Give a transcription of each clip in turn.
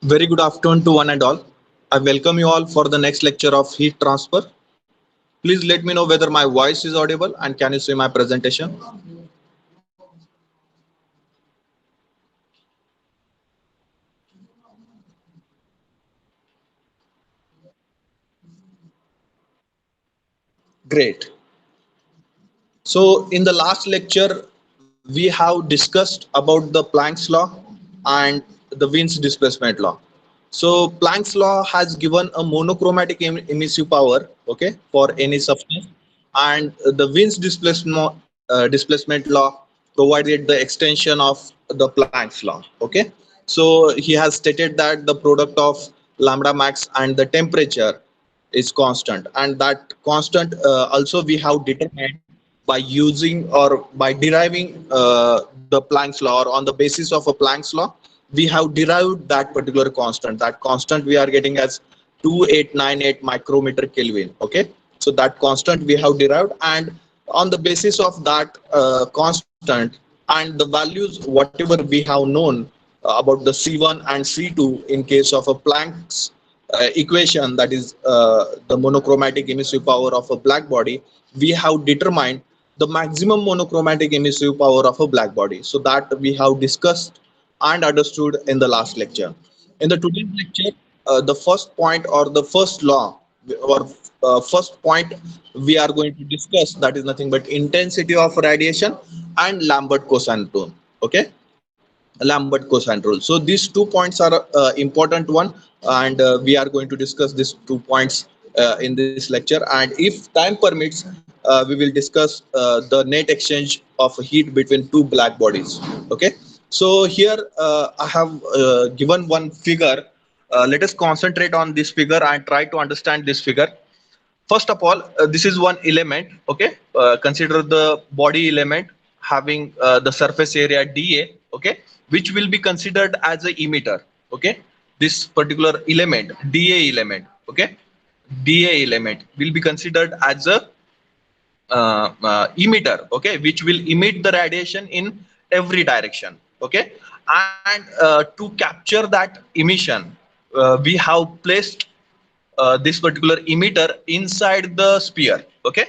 Very good afternoon to one and all. I welcome you all for the next lecture of heat transfer. Please let me know whether my voice is audible and can you see my presentation? Great. So in the last lecture, we have discussed about the Planck's law and the Wien's displacement law. So Planck's law has given a monochromatic emissive power, okay, for any substance, and the Wien's displacement law provided the extension of the Planck's law, okay. So he has stated that the product of lambda max and the temperature is constant, and that constant also we have determined by using or by deriving the Planck's law, or on the basis of a Planck's law we have derived that particular constant. That constant we are getting as 2898 micrometer Kelvin, okay. So that constant we have derived, and on the basis of that constant and the values whatever we have known about the C1 and C2 in case of a Planck's equation, that is the monochromatic emissive power of a black body, we have determined the maximum monochromatic emissive power of a black body. So that we have discussed and understood in the last lecture. In the today's lecture, the first point or the first law or first point we are going to discuss, that is nothing but intensity of radiation and Lambert cosine rule. Okay, Lambert cosine rule. So these 2 points are important one, and we are going to discuss these 2 points in this lecture. And if time permits, we will discuss the net exchange of heat between two black bodies. Okay. So here I have given one figure. Let us concentrate on this figure and try to understand this figure. First of all, this is one element. Okay. Consider the body element having the surface area dA. Okay, which will be considered as a emitter. Okay, this particular element, dA element. Okay, dA element will be considered as a emitter. Okay, which will emit the radiation in every direction. Okay, and to capture that emission, we have placed this particular emitter inside the sphere. Okay,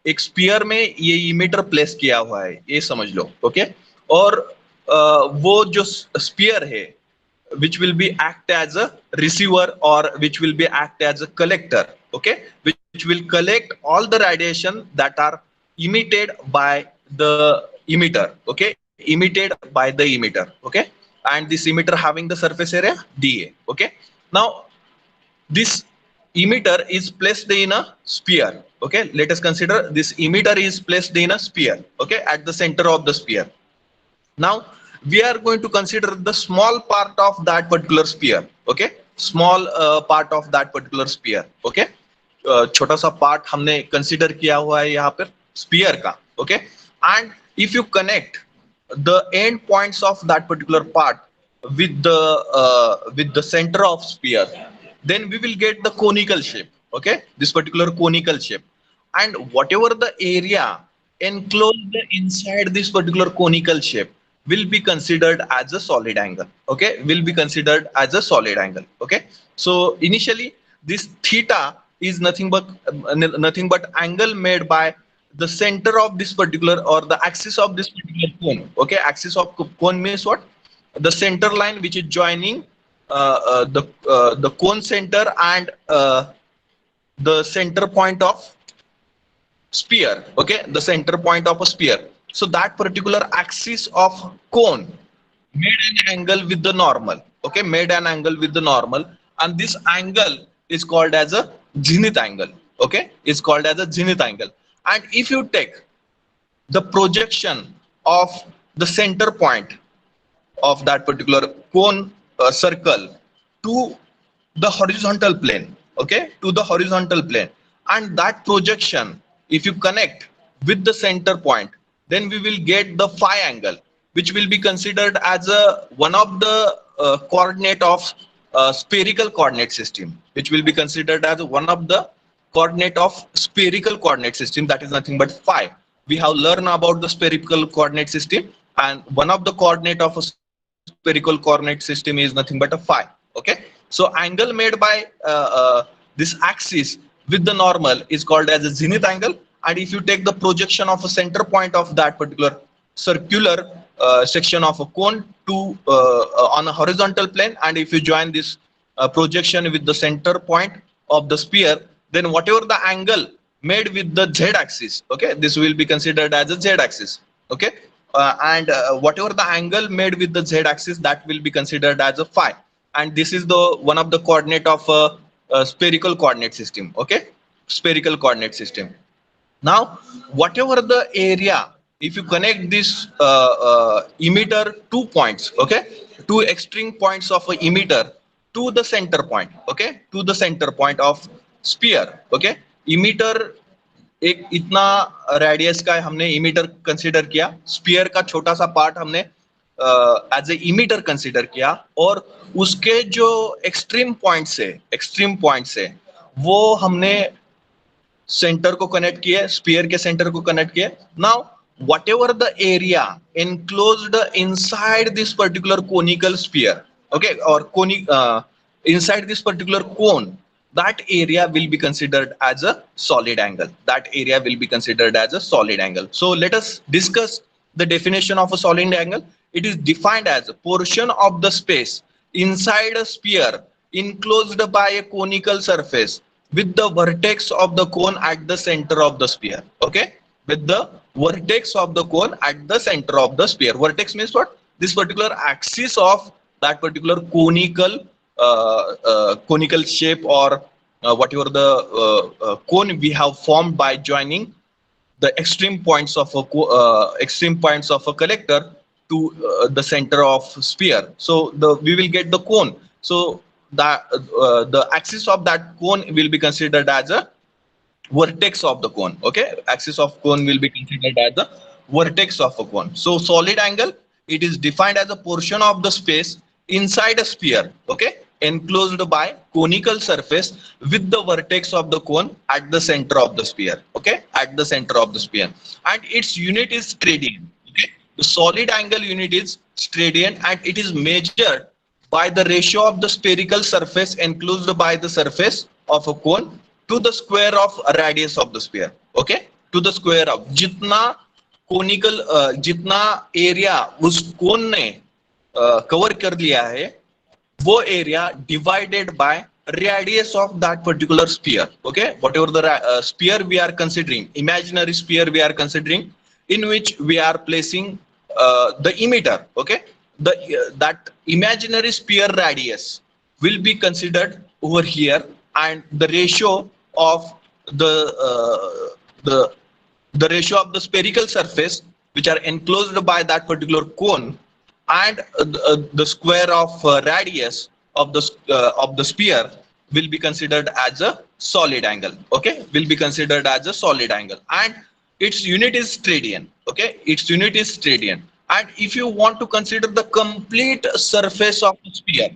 एक spear में ये emitter place किया हुआ है, ये समझ लो. Okay, और वो जो स्पीयर है which will be act as a receiver or which will be act as a collector. Okay, which will collect all the radiation that are emitted by the emitter. Okay, emitted by the emitter. Okay, and this emitter having the surface area dA. Okay, now this emitter is placed in a sphere. Okay, let us consider this emitter is placed in a sphere. Okay, at the center of the sphere. Now we are going to consider the small part of that particular sphere. Okay, small part of that particular sphere. Okay, छोटा सा part हमने consider किया हुआ है यहाँ पर sphere का. Okay, and if you connect the end points of that particular part with the center of sphere, then we will get the conical shape. Okay, this particular conical shape, and whatever the area enclosed inside this particular conical shape will be considered as a solid angle. Okay, will be considered as a solid angle. Okay, so initially this theta is nothing but angle made by the center of this particular or the axis of this particular cone. Okay, axis of cone means what? The center line which is joining the cone center and the center point of sphere. Okay, the center point of a sphere. So that particular axis of cone made an angle with the normal. Okay, made an angle with the normal, and this angle is called as a zenith angle. Okay, is called as a zenith angle. And if you take the projection of the center point of that particular cone circle to the horizontal plane. Okay, to the horizontal plane, and that projection if you connect with the center point, then we will get the phi angle, which will be considered as a one of the coordinate of spherical coordinate system, which will be considered as one of the coordinate of spherical coordinate system, that is nothing but phi. We have learned about the spherical coordinate system, and one of the coordinate of a spherical coordinate system is nothing but a phi. Okay, Okay, so angle made by this axis with the normal is called as a zenith angle. And if you take the projection of a center point of that particular circular section of a cone to on a horizontal plane, and if you join this projection with the center point of the sphere, then whatever the angle made with the z axis, okay, this will be considered as a z axis. Okay, and whatever the angle made with the z axis, that will be considered as a phi. And this is the one of the coordinate of a spherical coordinate system. Okay, spherical coordinate system. Now, whatever the area, if you connect this emitter 2 points, okay, two extreme points of a emitter to the center point, okay, to the center point of sphere, okay, emitter एक इतना radius का हमने emitter consider किया, sphere का छोटा सा part हमने as a emitter consider किया, और उसके जो एक्सट्रीम पॉइंट्स है वो हमने सेंटर को कनेक्ट किए, स्फीयर के सेंटर को कनेक्ट किए. Now whatever the area enclosed inside this particular conical sphere, okay, or inside this particular cone, that area will be considered as a solid angle. That area will be considered as a solid angle. So let us discuss the definition of a solid angle. It is defined as a portion of the space inside a sphere enclosed by a conical surface with the vertex of the cone at the center of the sphere. Okay, with the vertex of the cone at the center of the sphere. Vertex means what? This particular axis of that particular conical conical shape, or whatever the cone we have formed by joining the extreme points of a collector to the center of sphere. So we will get the cone. So that the axis of that cone will be considered as a vertex of the cone. Okay, axis of cone will be considered as the vertex of a cone. So solid angle, it is defined as a portion of the space inside a sphere, okay, enclosed by conical surface with the vertex of the cone at the center of the sphere. Okay, at the center of the sphere, and its unit is stadian. Okay, the solid angle unit is stadian, and it is measured by the ratio of the spherical surface enclosed by the surface of a cone to the square of radius of the sphere. Okay, to the square of जितना conical जितना area उस cone ने cover कर लिया है, वो area divided by radius of that particular sphere. Okay, whatever the sphere we are considering, imaginary sphere we are considering, in which we are placing the emitter. Okay, that imaginary sphere radius will be considered over here, and the ratio of the ratio of the spherical surface which are enclosed by that particular cone, and the square of radius of the sphere will be considered as a solid angle. Okay, will be considered as a solid angle, and its unit is stadian. Okay, its unit is stadian. And if you want to consider the complete surface of the sphere,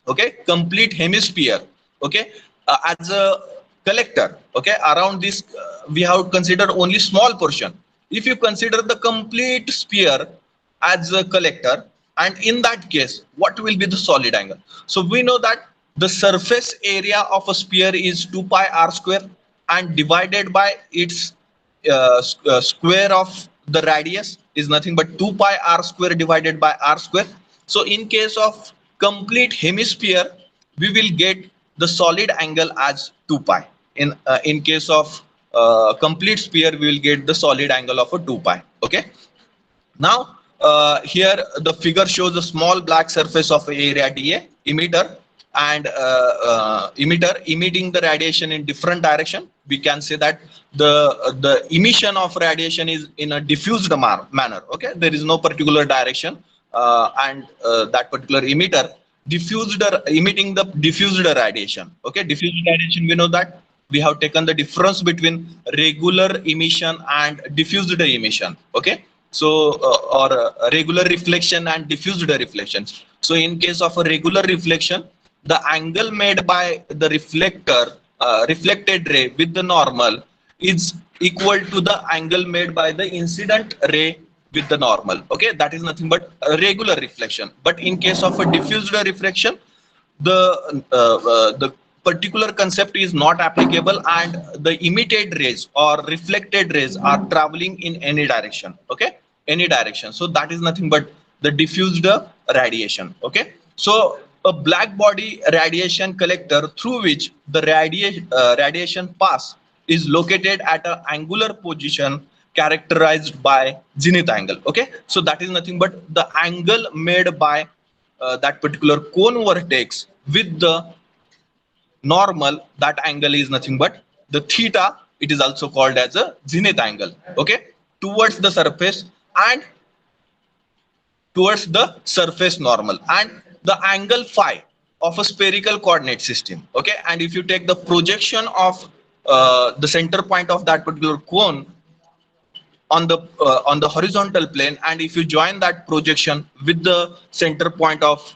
okay, complete hemisphere, okay, as a collector, okay, around this we have considered only small portion. If you consider the complete sphere as a collector, and in that case what will be the solid angle? So we know that the surface area of a sphere is 2 pi r square, and divided by its square of the radius is nothing but 2 pi r square divided by r square. So in case of complete hemisphere, we will get the solid angle as 2 pi. In case of complete sphere, we will get the solid angle of a 2 pi. Okay, now here the figure shows a small black surface of area dA, emitter, and emitter emitting the radiation in different direction. We can say that the emission of radiation is in a diffused manner. Okay, there is no particular direction, and that particular emitter emitting the diffused radiation. Okay, diffused radiation, we know that we have taken the difference between regular emission and diffused emission. Okay, so or regular reflection and diffused reflection. So in case of a regular reflection, the angle made by the reflector reflected ray with the normal is equal to the angle made by the incident ray with the normal. Okay, that is nothing but a regular reflection. But in case of a diffused reflection, the particular concept is not applicable, and the emitted rays or reflected rays are traveling in any direction. Okay, any direction. So that is nothing but the diffused radiation. Okay, so a black body radiation collector through which the radiation pass is located at an angular position characterized by zenith angle. Okay, so that is nothing but the angle made by that particular cone vertex with the normal. That angle is nothing but the theta. It is also called as a zenith angle. Okay, towards the surface and towards the surface normal, and the angle phi of a spherical coordinate system. Okay, and if you take the projection of the center point of that particular cone on the horizontal plane, and if you join that projection with the center point of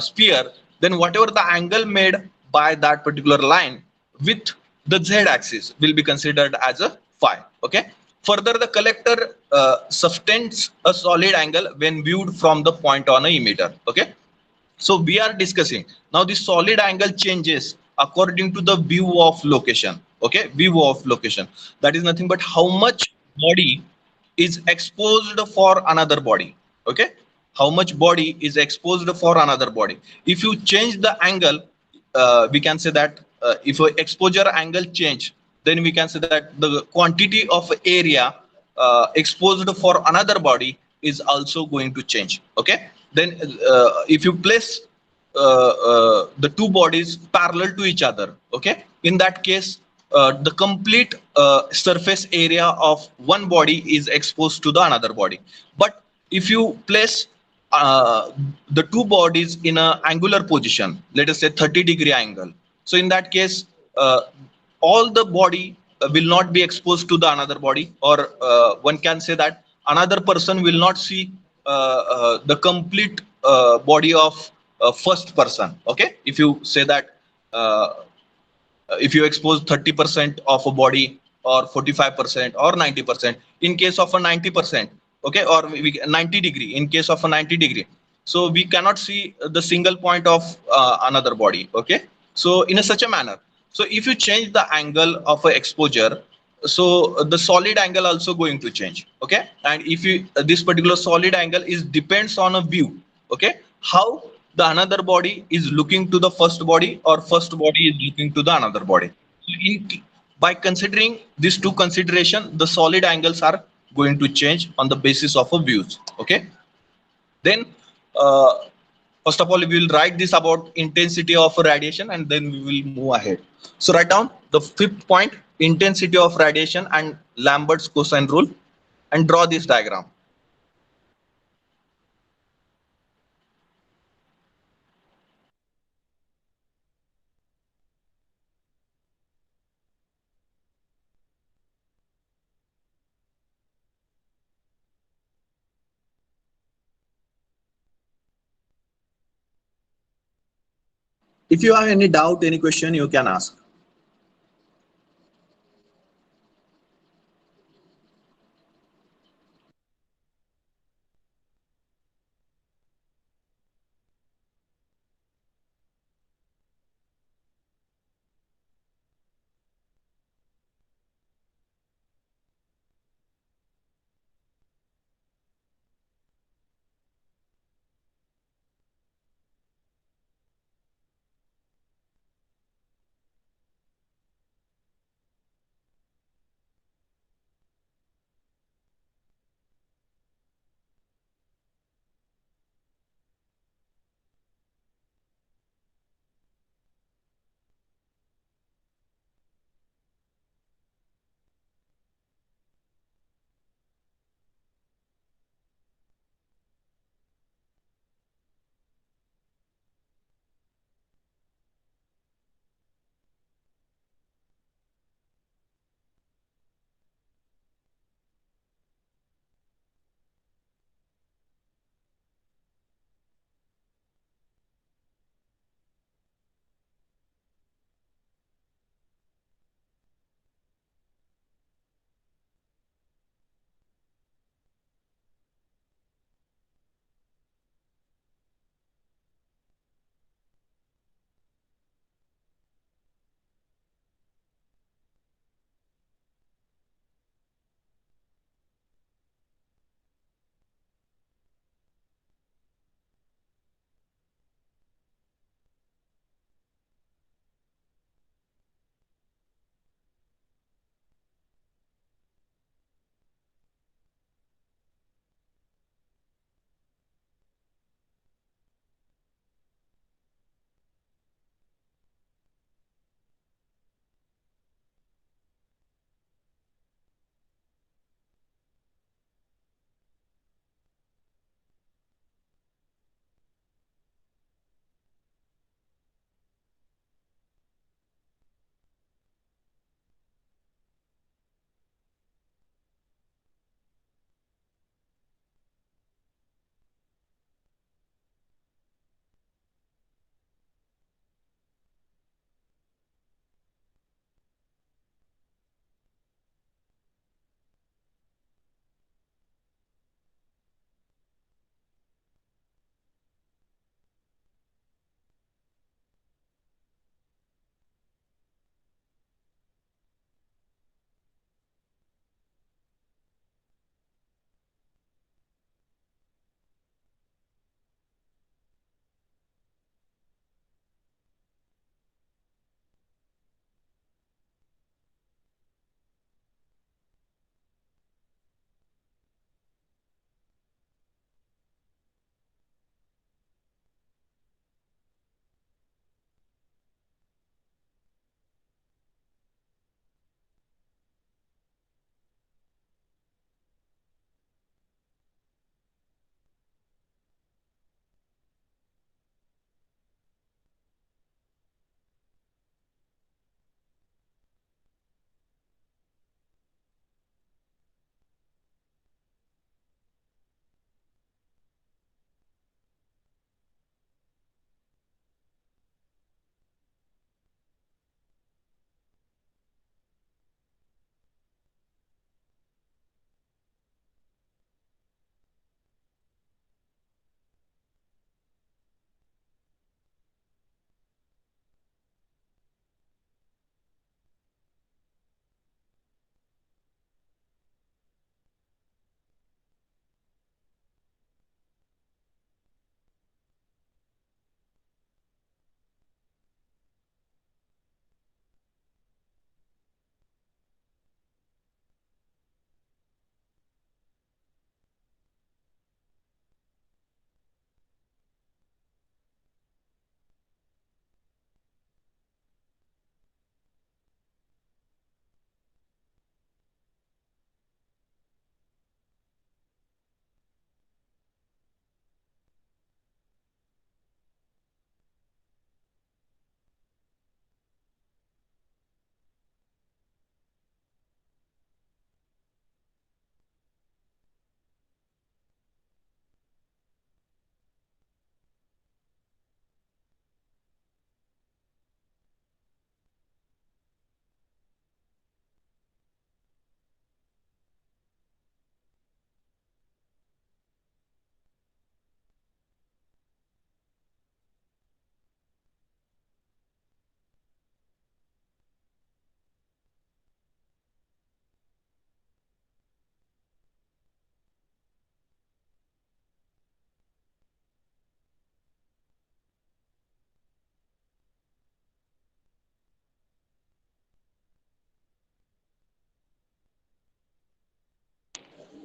sphere, then whatever the angle made by that particular line with the z axis will be considered as a phi. Okay, further the collector sustains a solid angle when viewed from the point on a emitter. Okay, so we are discussing now the solid angle changes according to the view of location. Okay, view of location, that is nothing but how much body is exposed for another body. Okay, how much body is exposed for another body. If you change the angle, we can say that if a exposure angle change, then we can say that the quantity of area exposed for another body is also going to change. Okay, then if you place the two bodies parallel to each other, okay, in that case the complete surface area of one body is exposed to the another body. But if you place uh, the two bodies in a angular position, let us say 30-degree angle, so in that case all the body will not be exposed to the another body, or one can say that another person will not see the complete body of first person. Okay, if you say that uh, if you expose 30% of a body, or 45% or 90%, in case of a 90%, okay, or 90 degree, in case of a 90 degree, so we cannot see the single point of another body. Okay, so in a such a manner, so if you change the angle of a exposure, so the solid angle also going to change. Okay, and if you this particular solid angle is depends on a view. Okay, how the another body is looking to the first body, or first body is looking to the another body. So by considering these two consideration, the solid angles are going to change on the basis of a views. Okay, then uh, first of all we will write this about intensity of radiation, and then we will move ahead. So write down the fifth point, intensity of radiation and Lambert's cosine rule, and draw this diagram. If you have any doubt, any question, you can ask.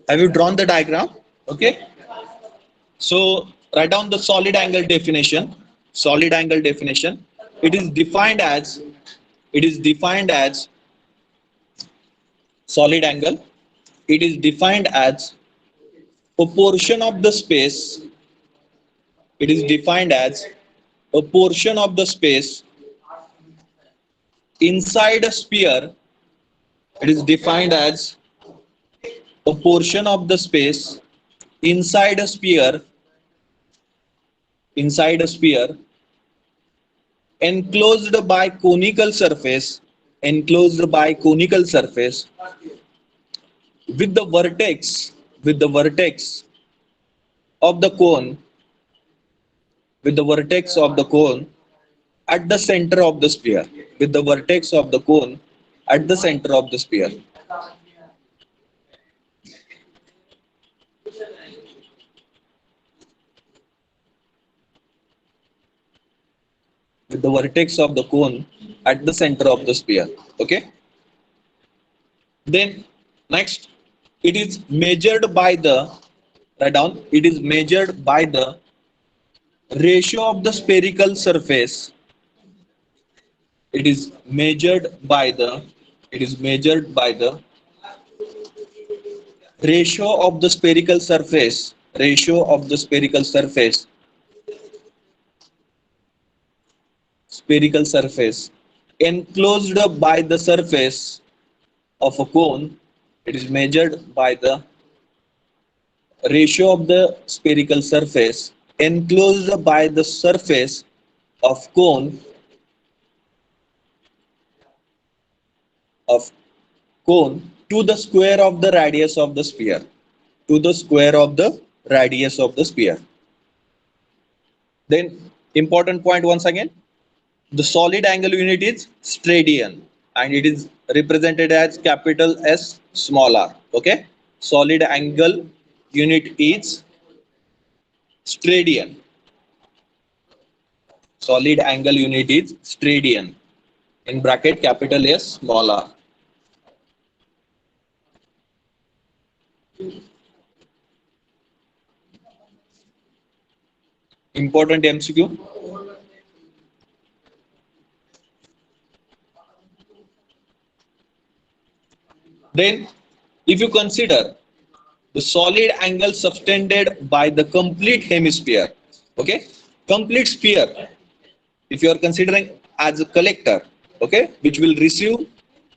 Have you drawn the diagram? Okay. So write down the solid angle definition. Solid angle definition. It is defined as it is defined as solid angle. It is defined as a portion of the space. It is defined as a portion of the space inside a sphere. It is defined as a portion of the space inside a sphere, inside a sphere enclosed by conical surface, enclosed by conical surface with the vertex, with the vertex of the cone, with the vertex of the cone at the center of the sphere, with the vertex of the cone at the center of the sphere. With the vertex of the cone at the center of the sphere. Okay. Then next, it is measured by the, write down, it is measured by the ratio of the spherical surface. It is measured by the, it is measured by the ratio of the spherical surface, ratio of the spherical surface, spherical surface enclosed by the surface of a cone. It is measured by the ratio of the spherical surface enclosed by the surface of of cone to the square of the radius of the sphere, to the square of the radius of the sphere. Then important point once again, the solid angle unit is steradian and it is represented as capital S small r. Okay, solid angle unit is steradian. Solid angle unit is steradian, in bracket capital S small r. Important MCQ. Then if you consider the solid angle subtended by the complete hemisphere, okay, complete sphere, if you are considering as a collector, okay, which will receive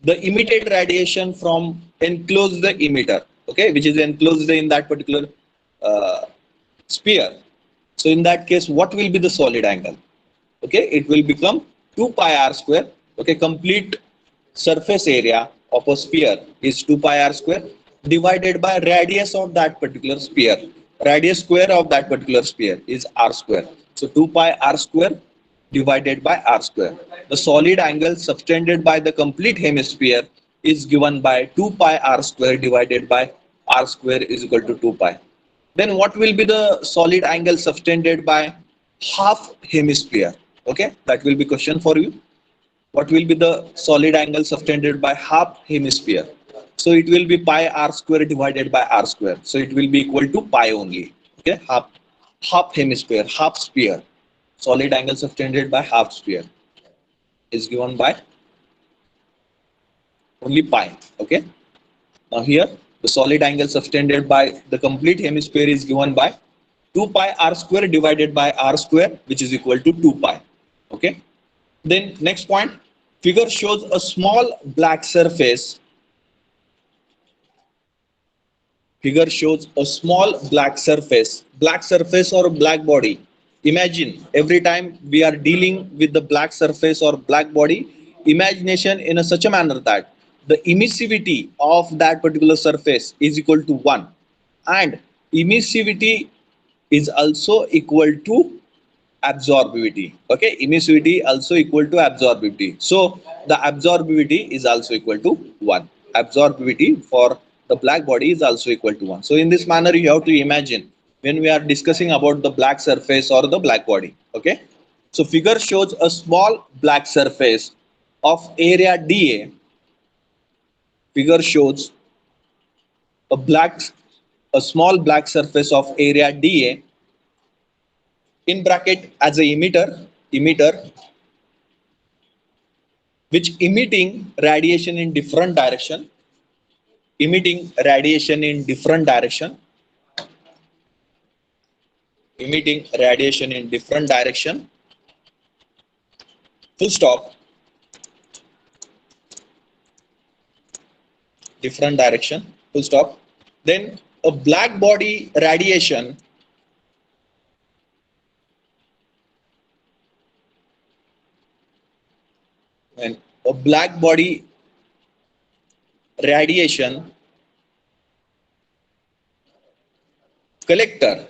the emitted radiation from enclosed the emitter, okay, which is enclosed in that particular uh, sphere. So in that case, what will be the solid angle? Okay, it will become 2 pi r square. Okay, complete surface area of a sphere is 2 pi r square divided by radius of that particular sphere. Radius square of that particular sphere is r square. So 2 pi r square divided by r square. The solid angle subtended by the complete hemisphere is given by 2 pi r square divided by r square is equal to 2 pi. Then what will be the solid angle subtended by half hemisphere? Okay, that will be question for you. What will be the solid angle subtended by half hemisphere? So it will be pi r square divided by r square. So it will be equal to pi only. Okay, half hemisphere, half sphere. Solid angle subtended by half sphere is given by only pi. Okay. Now here the solid angle subtended by the complete hemisphere is given by 2 pi r square divided by r square, which is equal to 2 pi. Okay. Then next point, figure shows a small black surface. Figure shows a small black surface or black body. Imagine every time we are dealing with the black surface or black body, imagination in a such a manner that the emissivity of that particular surface is equal to 1 and emissivity is also equal to absorbivity. Okay, emissivity also equal to absorbivity. So the absorbivity is also equal to 1. Absorbivity for the black body is also equal to 1. So in this manner you have to imagine when we are discussing about the black surface or the black body. Okay, so figure shows a small black surface of area dA. Figure shows a black a small black surface of area dA in bracket as a emitter which emitting radiation in different direction, emitting radiation in different direction, emitting radiation in different direction, full stop, different direction, full stop. Then a black body radiation, and a black body radiation collector,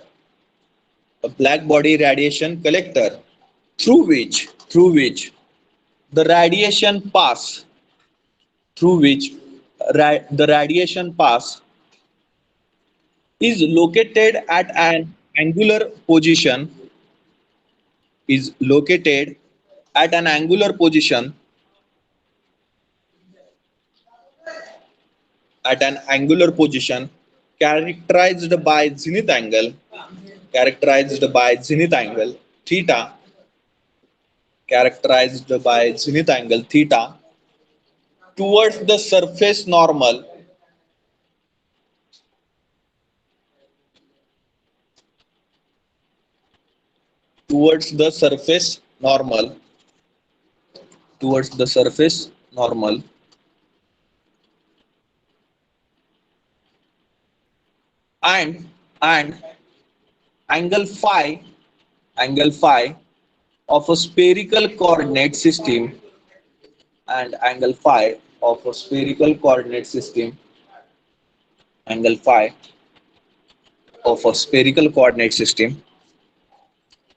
a black body radiation collector through which the radiation pass, through which the radiation pass is located at an angular position, is located at an angular position, at an angular position characterized by zenith angle, characterized by zenith angle theta, characterized by zenith angle theta towards the surface normal, towards the surface normal, towards the surface normal, and angle phi, angle phi of a spherical coordinate system, and angle phi of a spherical coordinate system, angle phi of a spherical coordinate system,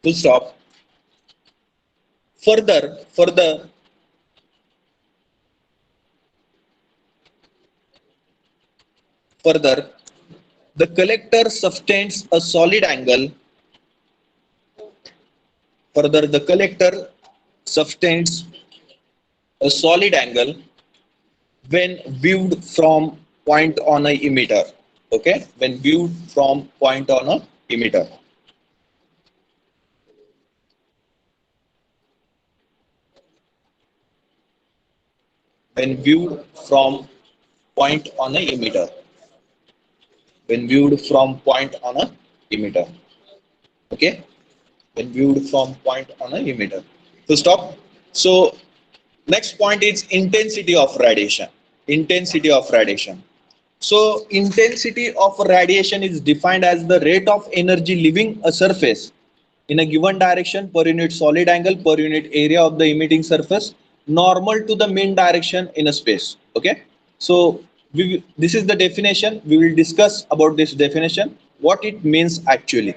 full stop. Further, the collector sustains a solid angle. Further, the collector sustains a solid angle when viewed from point on a emitter. Okay, when viewed from point on a emitter. When viewed from point on a emitter. When viewed from point on a emitter. Okay, when viewed from point on a emitter. So stop. So next point is intensity of radiation. Intensity of radiation. So intensity of radiation is defined as the rate of energy leaving a surface in a given direction per unit solid angle per unit area of the emitting surface normal to the mean direction in a space. Okay. So this is the definition. We will discuss about this definition, what it means actually.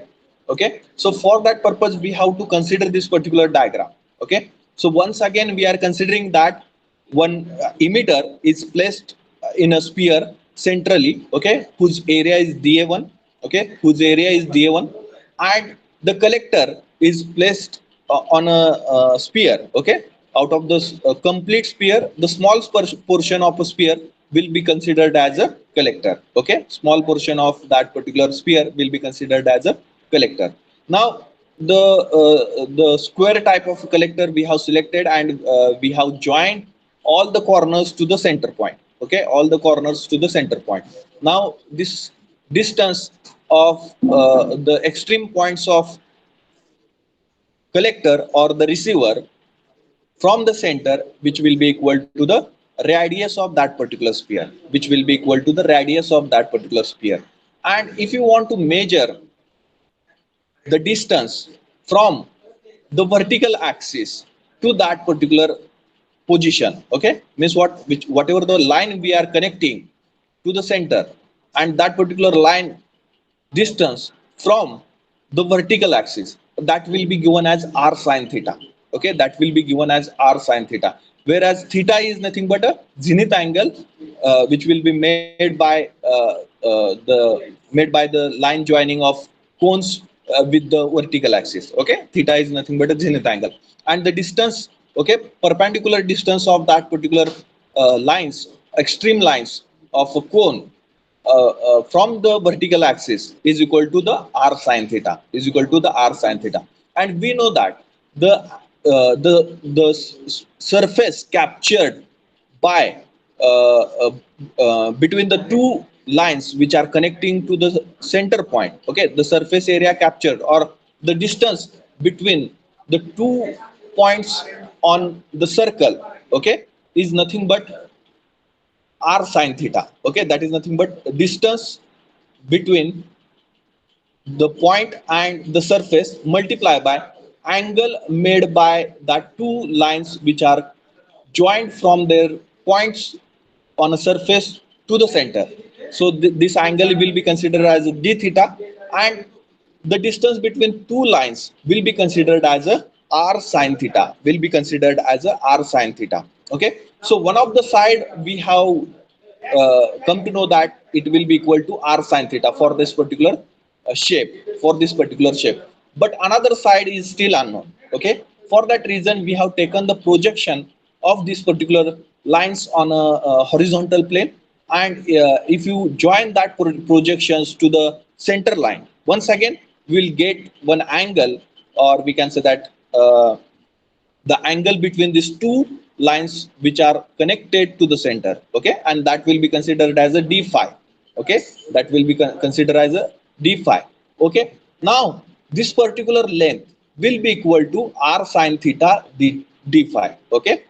Okay. So for that purpose, we have to consider this particular diagram. Okay. So once again, we are considering that one emitter is placed in a sphere centrally, okay, whose area is dA1, okay, whose area is dA1, and the collector is placed on a sphere, okay. Out of this complete sphere, the small portion of a sphere will be considered as a collector, okay. Small portion of that particular sphere will be considered as a collector. Now the square type of collector we have selected, and we have joined all the corners to the center point, okay, all the corners to the center point. Now this distance of the extreme points of collector or the receiver from the center, which will be equal to the radius of that particular sphere, which will be equal to the radius of that particular sphere. And if you want to measure the distance from the vertical axis to that particular position, okay, means whatever the line we are connecting to the center, and that particular line distance from the vertical axis, that will be given as r sine theta, okay, that will be given as r sine theta, whereas theta is nothing but a zenith angle which will be made by the line joining of cones with the vertical axis, okay. Theta is nothing but a zenith angle, and the distance, okay, perpendicular distance of that particular lines, extreme lines of a cone from the vertical axis is equal to the r sine theta, is equal to the r sine theta. And we know that the surface captured by between the two lines which are connecting to the center point, okay, the surface area captured or the distance between the two points on the circle, okay, is nothing but r sine theta. Okay, that is nothing but distance between the point and the surface multiplied by angle made by that two lines which are joined from their points on a surface to the center. So this angle will be considered as d theta, and the distance between two lines will be considered as a r sine theta, will be considered as a r sine theta. Okay, so one of the side we have come to know that it will be equal to r sine theta for this particular shape, for this particular shape, but another side is still unknown. Okay, for that reason we have taken the projection of these particular lines on a horizontal plane, and if you join that projections to the center line, once again we'll get one angle, or we can say that the angle between these two lines which are connected to the center. Okay, and that will be considered as a d phi. Okay, that will be considered as a d phi. Okay, now this particular length will be equal to r sine theta d phi. Okay,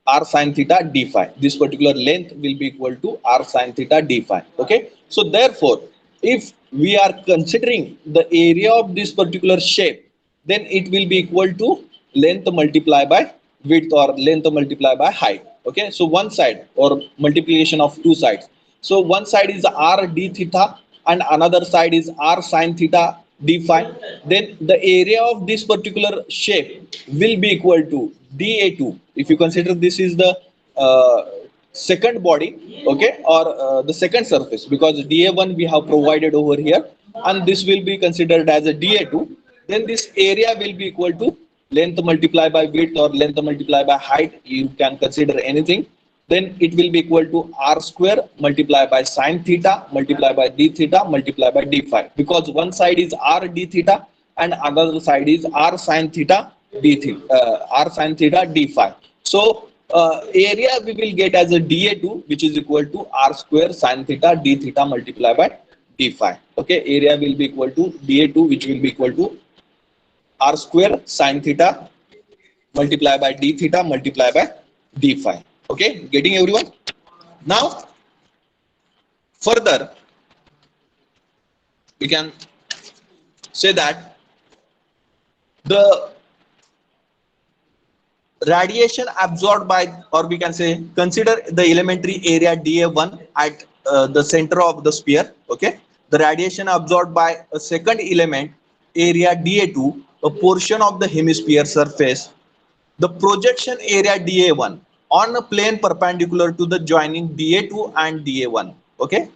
r sine theta d phi, this particular length will be equal to r sine theta d phi. Okay, so therefore if we are considering the area of this particular shape, then it will be equal to length multiplied by width, or length multiplied by height. Okay, so one side or multiplication of two sides, so one side is r d theta and another side is r sine theta d phi, then the area of this particular shape will be equal to da2. If you consider this is the uh, second body, okay, or the second surface, because da1 we have provided over here, and this will be considered as a da2, then this area will be equal to length multiplied by width or length multiplied by height, you can consider anything, then it will be equal to r square multiplied by sine theta multiplied by d theta multiplied by d phi, because one side is r d theta and another side is r sine theta d theta, r sine theta d phi. So area we will get as a da2, which is equal to r square sine theta d theta multiplied by d phi. Okay, area will be equal to da2, which will be equal to r square sine theta multiplied by d theta multiplied by d phi. Okay, getting everyone? Now further we can say that the radiation absorbed by, or we can say consider the elementary area da1 at the center of the sphere. Okay, the radiation absorbed by a second element area da2, a portion of the hemisphere surface, the projection area da1 on a plane perpendicular to the joining da2 and da1. Okay,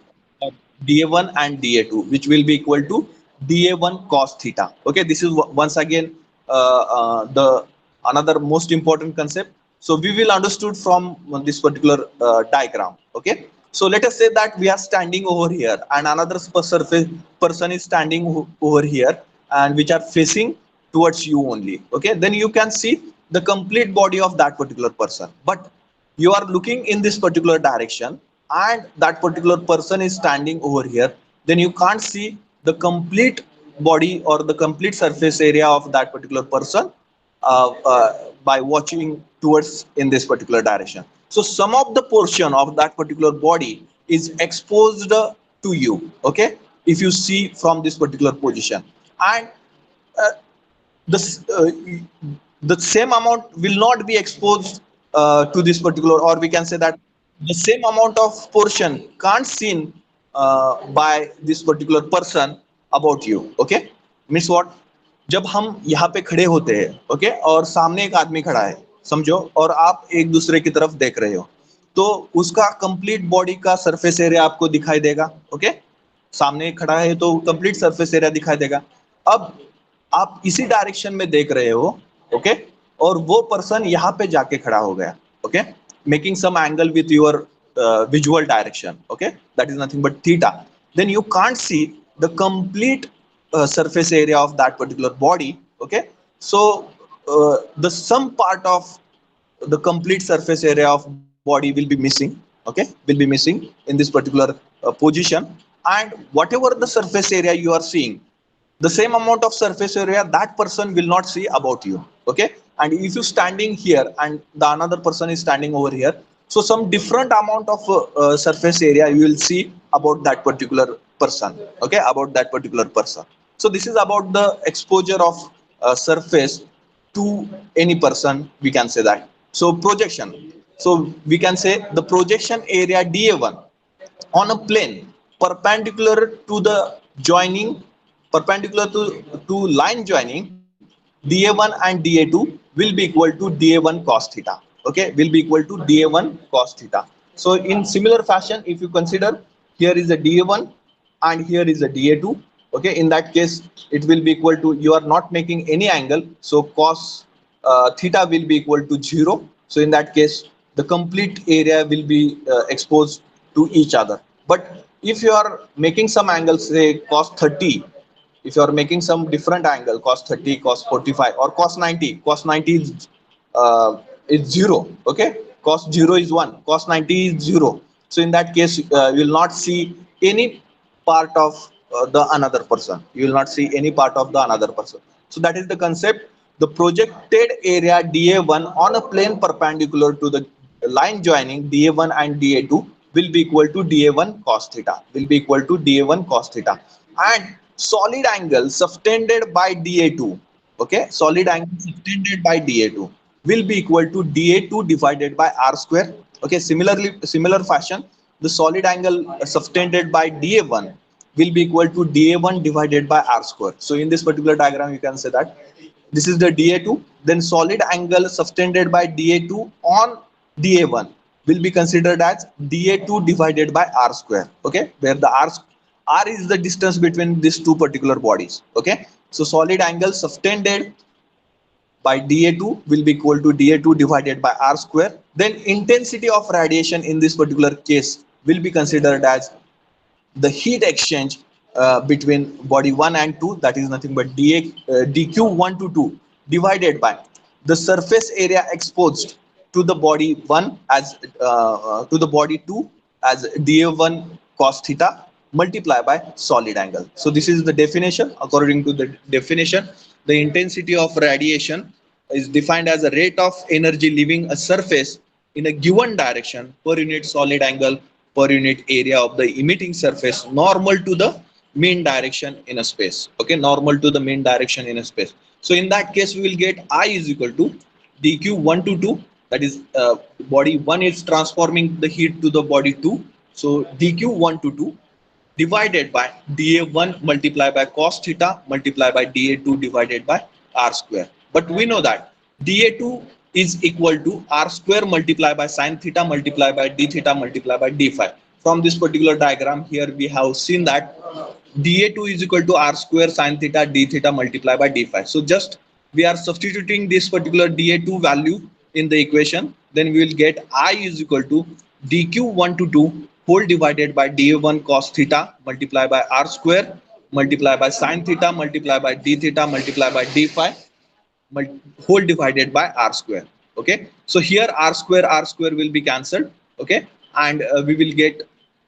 da1 and da2, which will be equal to da1 cos theta. Okay, this is once again the another most important concept, so we will understood from this particular diagram. Okay, so let us say that we are standing over here and another surface person is standing over here, and which are facing towards you only. Okay, then you can see the complete body of that particular person, but you are looking in this particular direction and that particular person is standing over here, then you can't see the complete body or the complete surface area of that particular person by watching towards in this particular direction. So some of the portion of that particular body is exposed to you. Okay, if you see from this particular position, and uh, this the same amount will not be exposed to this particular, or we can say that the same amount of portion can't seen by this particular person about you. Okay, means what, जब हम यहाँ पे खड़े होते हैं, okay, और सामने एक आदमी खड़ा है, समझो, और आप एक दूसरे की तरफ देख रहे हो, तो उसका कंप्लीट बॉडी का सरफेस एरिया आपको दिखाई देगा. ओके, सामने खड़ा है तो कंप्लीट सरफेस एरिया दिखाई देगा. अब आप इसी डायरेक्शन में देख रहे हो, ओके, और वो पर्सन यहाँ पे जाके खड़ा हो गया. Okay, making some angle with your visual direction, okay, that is nothing but theta, then you can't see the complete surface area of that particular body, okay. So the some part of the complete surface area of body will be missing, okay, will be missing in this particular position, and whatever the surface area you are seeing, the same amount of surface area that person will not see about you, okay. And if you standing here and the another person is standing over here, so some different amount of surface area you will see about that particular person, okay, about that particular person. So this is about the exposure of surface to any person, we can say that. So projection, so we can say the projection area dA1 on a plane perpendicular to the joining, perpendicular to line joining dA1 and dA2 will be equal to dA1 cos theta, okay, will be equal to dA1 cos theta. So in similar fashion, if you consider, here is a dA1 and here is a dA2, okay, in that case it will be equal to, you are not making any angle, so cos theta will be equal to 0. So in that case the complete area will be exposed to each other. But if you are making some angle, say cos 30, if you are making some different angle, cos 30, cos 45 or cos 90, cos 90 is 0, okay, cos 0 is 1, cos 90 is 0. So in that case you will not see any part of the another person, you will not see any part of the another person. So that is the concept. The projected area dA1 on a plane perpendicular to the line joining dA1 and dA2 will be equal to dA1 cos theta, will be equal to dA1 cos theta. And solid angle subtended by dA2, okay, solid angle subtended by dA2 will be equal to dA2 divided by r square, okay. Similar fashion, the solid angle subtended by dA1 will be equal to dA1 divided by r square. So in this particular diagram you can say that this is the dA2, then solid angle subtended by dA2 on dA1 will be considered as dA2 divided by r square, okay, where the r is the distance between these two particular bodies, okay. So solid angle subtended by dA2 will be equal to dA2 divided by r square. Then intensity of radiation in this particular case will be considered as the heat exchange between body 1 and 2, that is nothing but dq1 to 2 divided by the surface area exposed to the body 1 as to the body 2 as dA1 cos theta multiply by solid angle. So this is the definition. According to the definition, the intensity of radiation is defined as a rate of energy leaving a surface in a given direction per unit solid angle per unit area of the emitting surface normal to the mean direction in a space, okay, normal to the mean direction in a space. So in that case we will get I is equal to dq1 to 2, that is body 1 is transforming the heat to the body 2, so dq1 to 2 divided by dA1 multiplied by cos theta multiplied by dA2 divided by r square. But we know that dA2 is equal to r square multiplied by sin theta multiplied by d theta multiplied by d phi. From this particular diagram here we have seen that dA2 is equal to r square sin theta d theta multiplied by d phi. So just we are substituting this particular dA2 value in the equation, then we will get I is equal to dq1 to 2 whole divided by dA1 cos theta multiplied by r square multiplied by sin theta multiplied by d theta multiplied by d phi whole divided by r square, okay. So here r square will be cancelled, okay, and we will get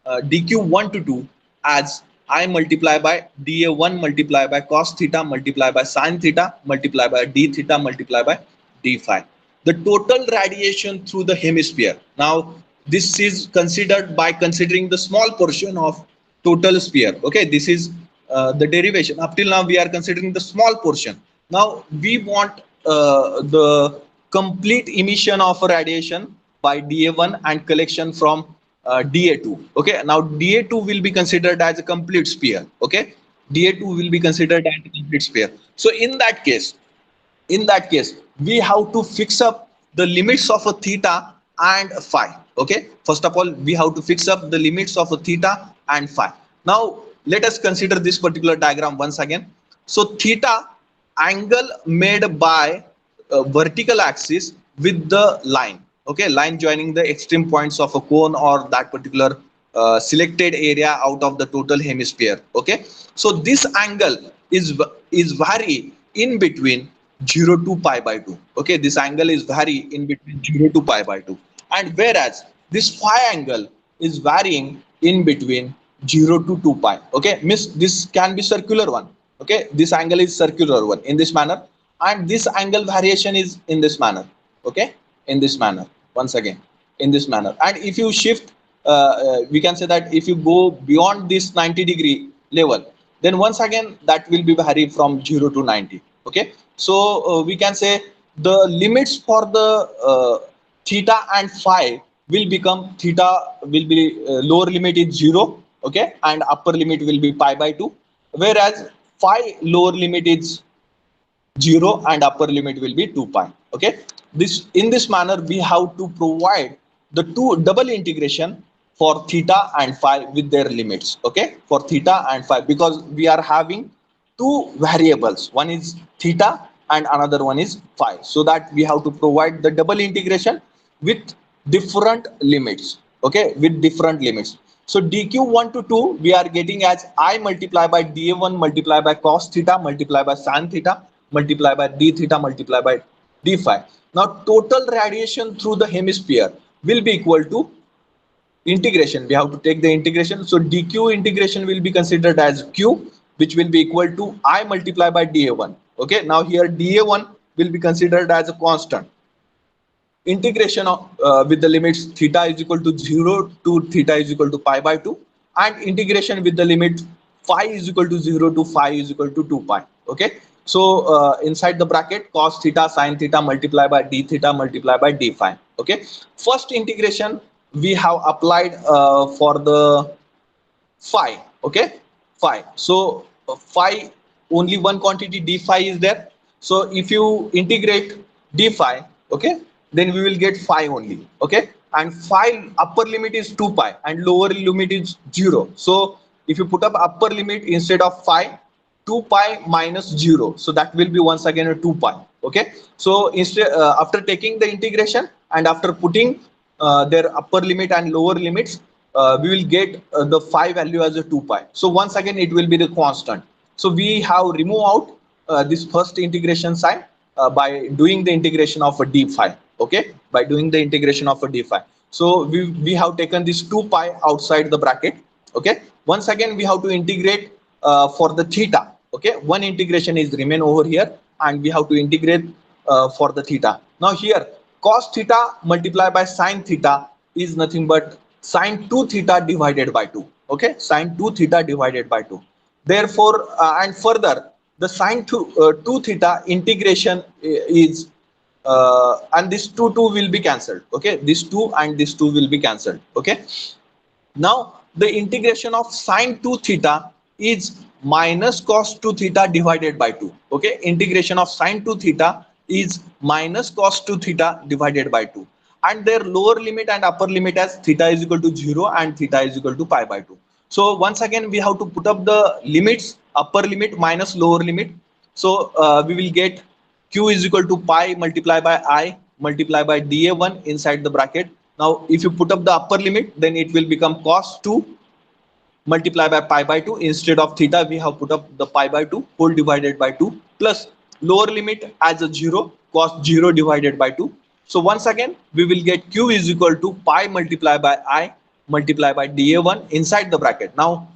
dq1 to 2 as I multiply by dA1 multiply by cos theta multiply by sin theta multiply by d theta multiply by d phi. The total radiation through the hemisphere. Now this is considered by considering the small portion of total sphere, okay. This is the derivation. Up till now we are considering the small portion. Now we want the complete emission of radiation by dA1 and collection from dA2, okay. Now dA2 will be considered as a complete sphere, okay. dA2 will be considered as a complete sphere. So in that case we have to fix up the limits of a theta and phi, okay. First of all we have to fix up the limits of a theta and phi. Now let us consider this particular diagram once again. So theta, angle made by vertical axis with the line, okay, line joining the extreme points of a cone or that particular selected area out of the total hemisphere. Okay, so this angle is vary in between 0 to pi by 2. Okay, this angle is vary in between 0 to pi by 2, and whereas this phi angle is varying in between 0 to 2 pi. Okay, miss, this can be circular one. Okay, this angle is circular one in this manner, and this angle variation is in this manner. Okay, in this manner, once again in this manner. And if you shift, we can say that if you go beyond this 90-degree level, then once again that will be vary from 0 to 90. Okay, so we can say the limits for the theta and phi will become theta will be lower limit is 0, okay, and upper limit will be pi by 2, whereas phi lower limit is 0 and upper limit will be 2 pi. Okay, this in this manner we have to provide the two double integration for theta and phi with their limits. Okay, for theta and phi, because we are having two variables, one is theta and another one is phi, so that we have to provide the double integration with different limits. Okay, with different limits. So dq1 to 2 we are getting as I multiply by dA1 multiply by cos theta multiply by sin theta multiply by d theta multiply by d phi. Now total radiation through the hemisphere will be equal to integration. We have to take the integration. So dq integration will be considered as q, which will be equal to I multiply by dA1. Okay, now here dA1 will be considered as a constant. Integration of with the limits theta is equal to 0 to theta is equal to pi by 2, and integration with the limit phi is equal to 0 to phi is equal to 2 pi. Okay, so inside the bracket cos theta sin theta multiply by d theta multiply by d phi. Okay, first integration we have applied for the phi. Okay, phi. So phi, only one quantity d phi is there. So if you integrate d phi, okay, then we will get phi only. Okay, and phi upper limit is 2 pi and lower limit is 0. So if you put up upper limit instead of phi, 2 pi minus 0, so that will be once again a 2 pi. Okay, so instead after taking the integration and after putting their upper limit and lower limits, we will get the phi value as a 2 pi. So once again it will be the constant. So we have remove out this first integration sign by doing the integration of a d phi. Okay, by doing the integration of a d phi. So we have taken this 2 pi outside the bracket. Okay, once again we have to integrate for the theta. Okay, one integration is remain over here, and we have to integrate for the theta. Now here cos theta multiplied by sin theta is nothing but sin 2 theta divided by 2. Okay, sin 2 theta divided by 2. Therefore and further the sin 2 theta integration is and this 2 will be cancelled. Okay, this 2 and this 2 will be cancelled. Okay, now the integration of sin 2 theta is minus cos 2 theta divided by 2. Okay, integration of sin 2 theta is minus cos 2 theta divided by 2, and their lower limit and upper limit as theta is equal to 0 and theta is equal to pi by 2. So once again we have to put up the limits, upper limit minus lower limit. So we will get q is equal to pi multiply by I multiply by dA1 inside the bracket. Now if you put up the upper limit, then it will become cos 2 multiply by pi by 2. Instead of theta we have put up the pi by 2 whole divided by 2 plus lower limit as a 0, cos 0 divided by 2. So once again we will get q is equal to pi multiply by I multiply by dA1 inside the bracket. Now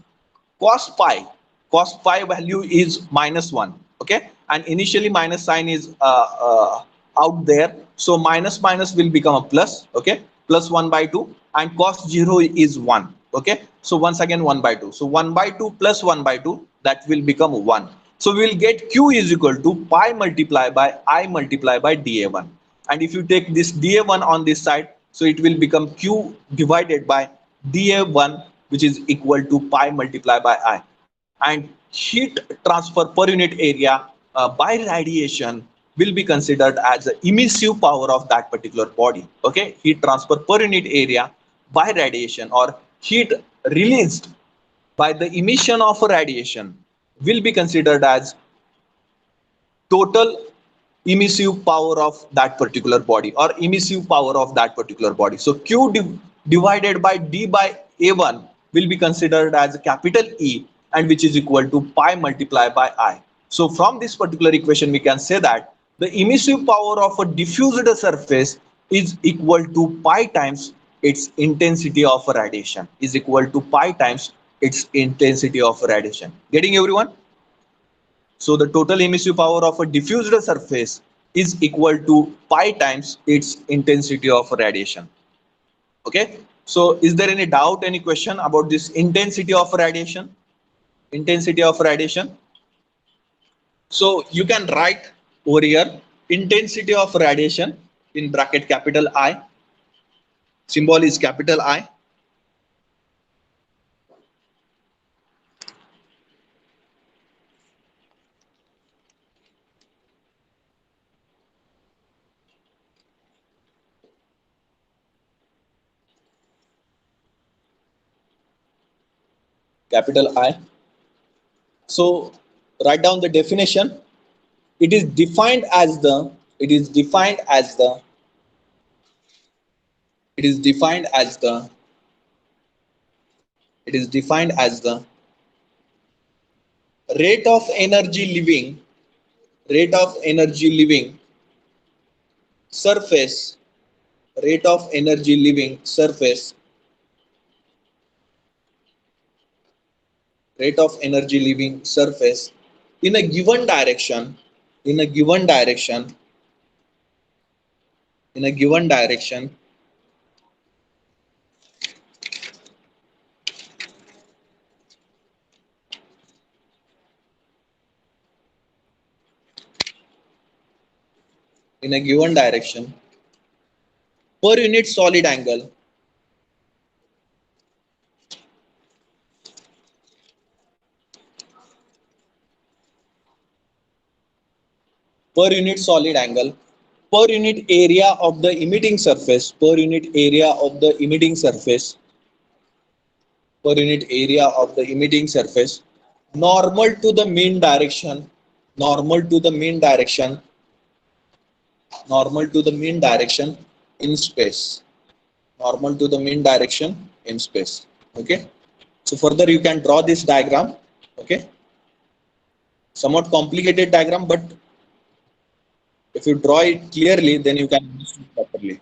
cos pi value is -1. Okay, and initially minus sign is out there, so minus minus will become a plus. Okay, plus 1 by 2, and cos 0 is 1. Okay, so once again 1 by 2, so 1 by 2 plus 1 by 2, that will become 1. So we will get q is equal to pi multiply by I multiply by dA1, and if you take this dA1 on this side, so it will become q divided by dA1, which is equal to pi multiply by I. And heat transfer per unit area by radiation will be considered as the emissive power of that particular body. Okay, heat transfer per unit area by radiation, or heat released by the emission of a radiation, will be considered as total emissive power of that particular body or emissive power of that particular body. So Q divided by D by A1 will be considered as a capital E, and which is equal to pi multiplied by I. So from this particular equation we can say that the emissive power of a diffused surface is equal to pi times its intensity of radiation, is equal to pi times its intensity of radiation. Getting everyone? So the total emissive power of a diffused surface is equal to pi times its intensity of radiation. Okay. So is there any doubt, any question about this intensity of radiation? Intensity of radiation. So you can write over here intensity of radiation in bracket capital I. Symbol is capital I. Capital I. So write down the definition. It is defined as the it is defined as the it is defined as the it is defined as the rate of energy living rate of energy living surface rate of energy living surface rate of energy living surface in a given direction in a given direction in a given direction in a given direction per unit solid angle per unit solid angle per unit area of the emitting surface per unit area of the emitting surface per unit area of the emitting surface normal to the mean direction normal to the mean direction normal to the mean direction in space normal to the mean direction in space. Okay, so further you can draw this diagram. Okay, somewhat complicated diagram, but if you draw it clearly then you can understand properly.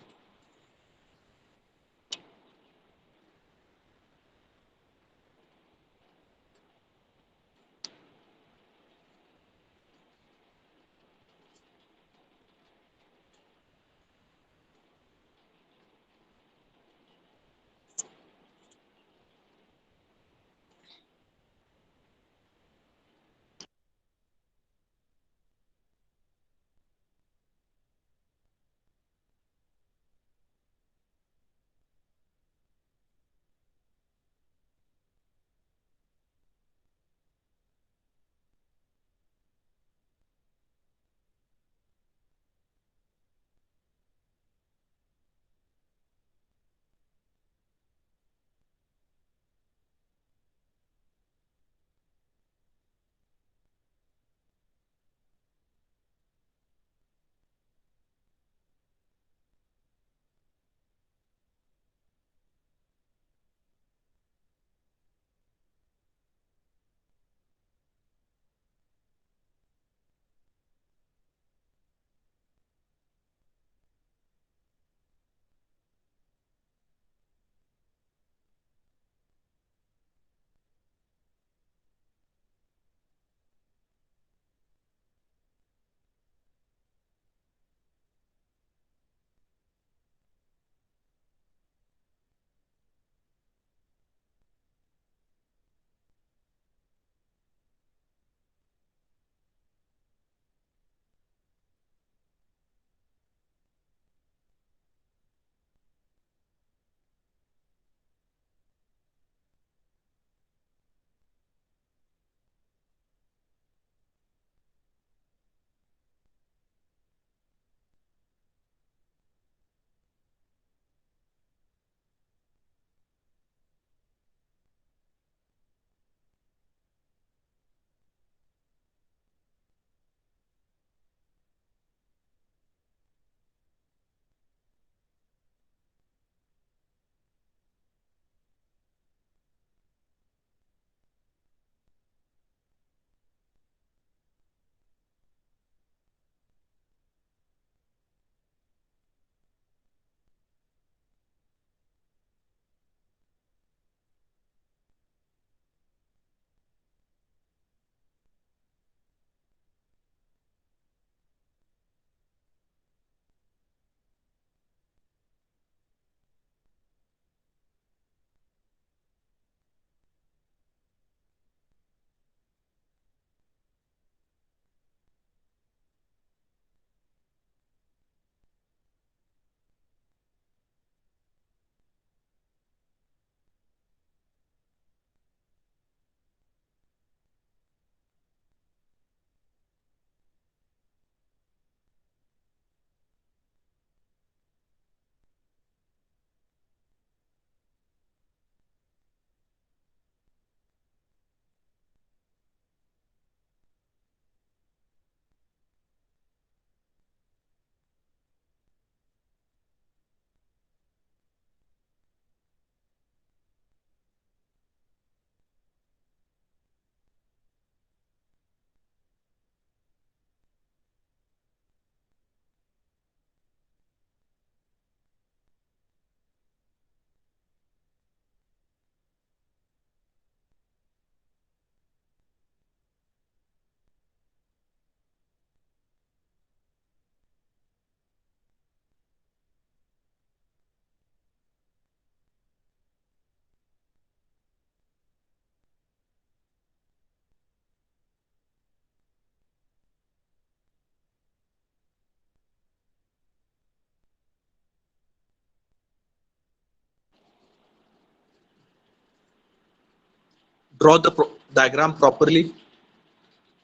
draw the diagram properly,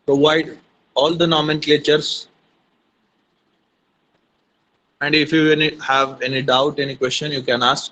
provide all the nomenclatures, and if you have any doubt, any question, you can ask.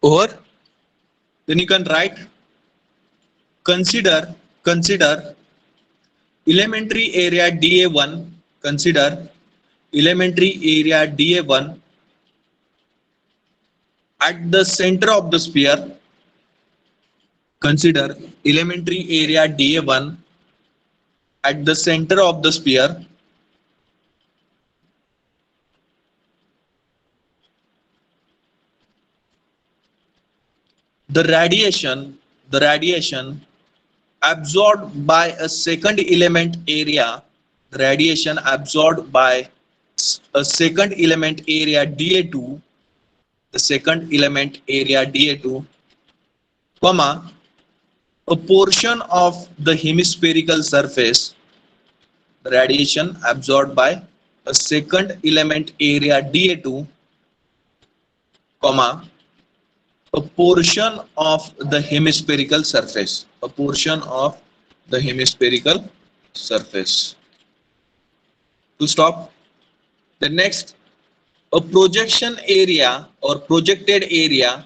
Over. Then you can write, consider elementary area dA1, consider elementary area dA1 at the center of the sphere. Consider elementary area dA1 at the center of the sphere. The radiation absorbed by a second element area, the radiation absorbed by a second element area dA2, the second element area dA2, comma, a portion of the hemispherical surface, the radiation absorbed by a second element area dA2, comma, a portion of the hemispherical surface, a portion of the hemispherical surface. To stop. The next, a projection area or a projected area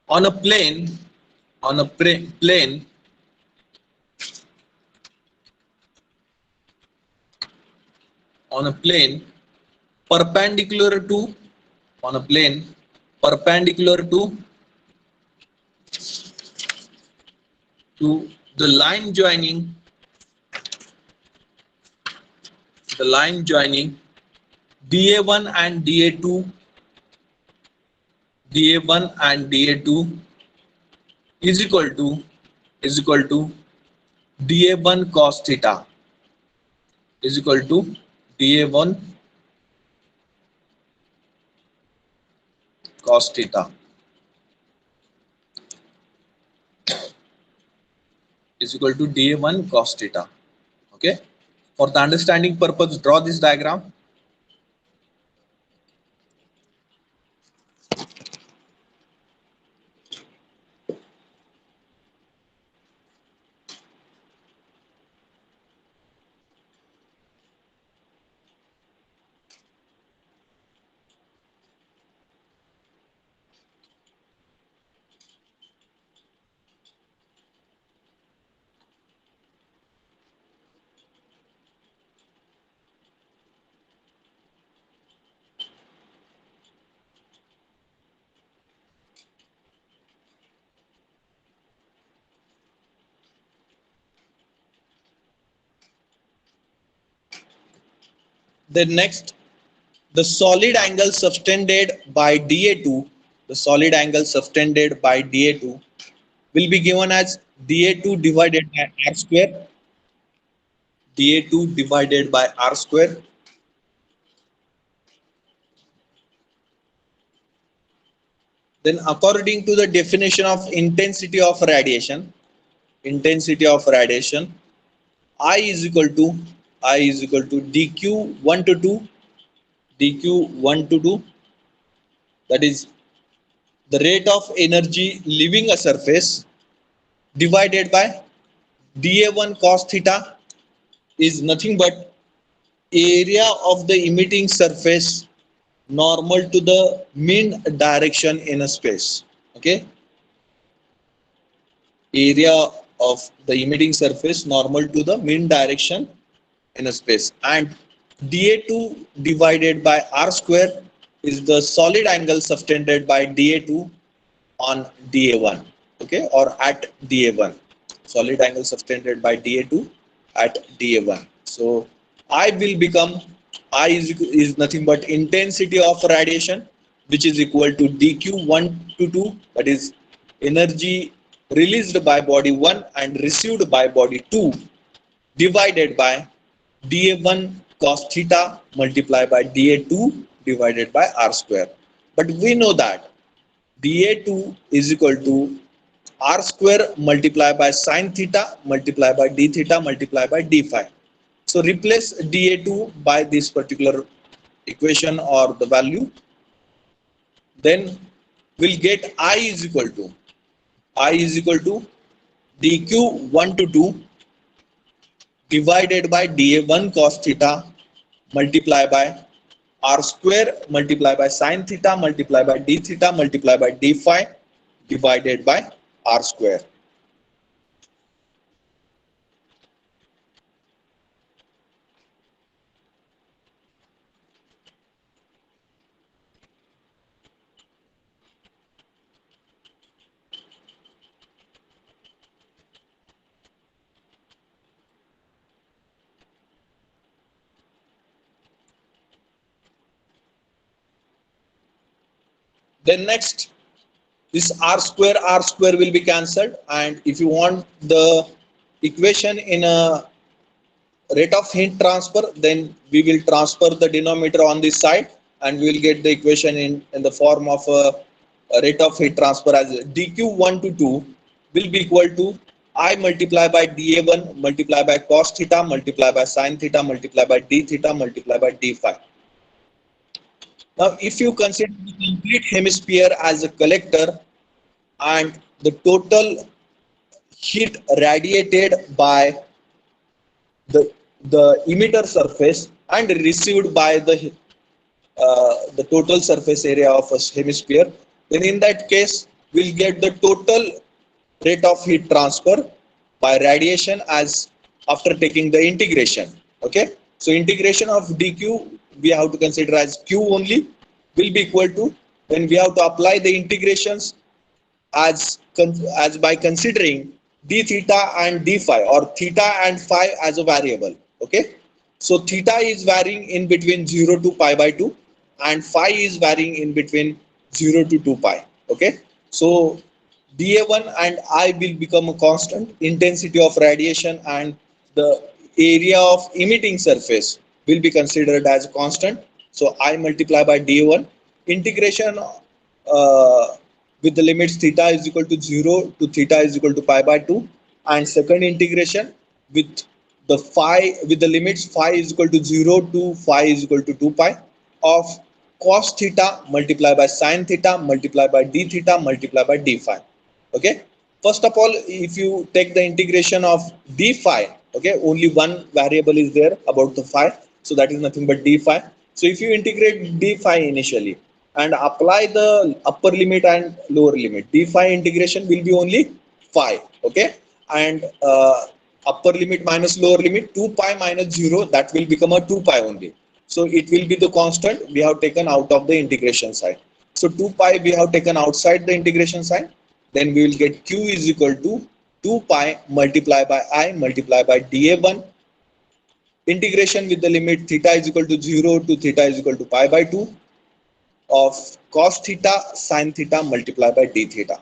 on a plane, on a plane on a plane perpendicular to on a plane perpendicular to the line joining dA1 and dA2 dA1 and dA2 is equal to dA1 cos theta is equal to dA1 cos theta is equal to dA1 cos theta. Okay. For the understanding purpose, draw this diagram. Then next, the solid angle subtended by dA2, the solid angle subtended by dA2 will be given as dA2 divided by r square, dA2 divided by r square. Then according to the definition of intensity of radiation, I is equal to dq 1 to 2, dq 1 to 2, that is the rate of energy leaving a surface, divided by dA1 cos theta is nothing but area of the emitting surface normal to the mean direction in a space. Okay, area of the emitting surface normal to the mean direction in a space, and dA2 divided by r square is the solid angle subtended by dA2 on dA1, okay, or at dA1, solid angle subtended by dA2 at dA1. So I will become, I is nothing but intensity of radiation, which is equal to dq1 to 2, that is energy released by body 1 and received by body 2, divided by dA1 cos theta multiplied by dA2 divided by r square. But we know that dA2 is equal to r square multiplied by sine theta multiplied by d theta multiplied by d phi. So replace dA2 by this particular equation or the value, then we'll get I is equal to dq 1 to 2 divided by dA1 cos theta multiplied by r square multiplied by sine theta multiplied by d theta multiplied by d phi divided by r square. Then next, this r square will be cancelled, and if you want the equation in a rate of heat transfer, then we will transfer the denominator on this side and we will get the equation in the form of a rate of heat transfer as dq1 to 2 will be equal to I multiply by dA1 multiply by cos theta multiply by sine theta multiply by d theta multiply by d phi. Now if you consider the complete hemisphere as a collector and the total heat radiated by the emitter surface and received by the total surface area of a hemisphere, then in that case we'll get the total rate of heat transfer by radiation as after taking the integration. Okay, so integration of dq we have to consider as q only will be equal to, when we have to apply the integrations as by considering d theta and d phi, or theta and phi as a variable. Okay, so theta is varying in between 0 to pi by 2 and phi is varying in between 0 to 2 pi. Okay, so dA1 and I will become a constant, intensity of radiation and the area of emitting surface will be considered as a constant. So I multiply by dA1, integration with the limits theta is equal to 0 to theta is equal to pi by 2, and second integration with the phi, with the limits phi is equal to 0 to phi is equal to 2 pi of cos theta multiplied by sin theta multiplied by d theta multiplied by d phi. Okay, first of all, if you take the integration of d phi, okay, only one variable is there about the phi, so that is nothing but d phi. So if you integrate d phi initially and apply the upper limit and lower limit, d phi integration will be only phi. Okay, and upper limit minus lower limit 2 pi minus 0, that will become a 2 pi only. So it will be the constant we have taken out of the integration side. So 2 pi we have taken outside the integration side, then we will get q is equal to 2 pi multiplied by I multiplied by dA1, integration with the limit theta is equal to 0 to theta is equal to pi by 2 of cos theta sin theta multiplied by d theta.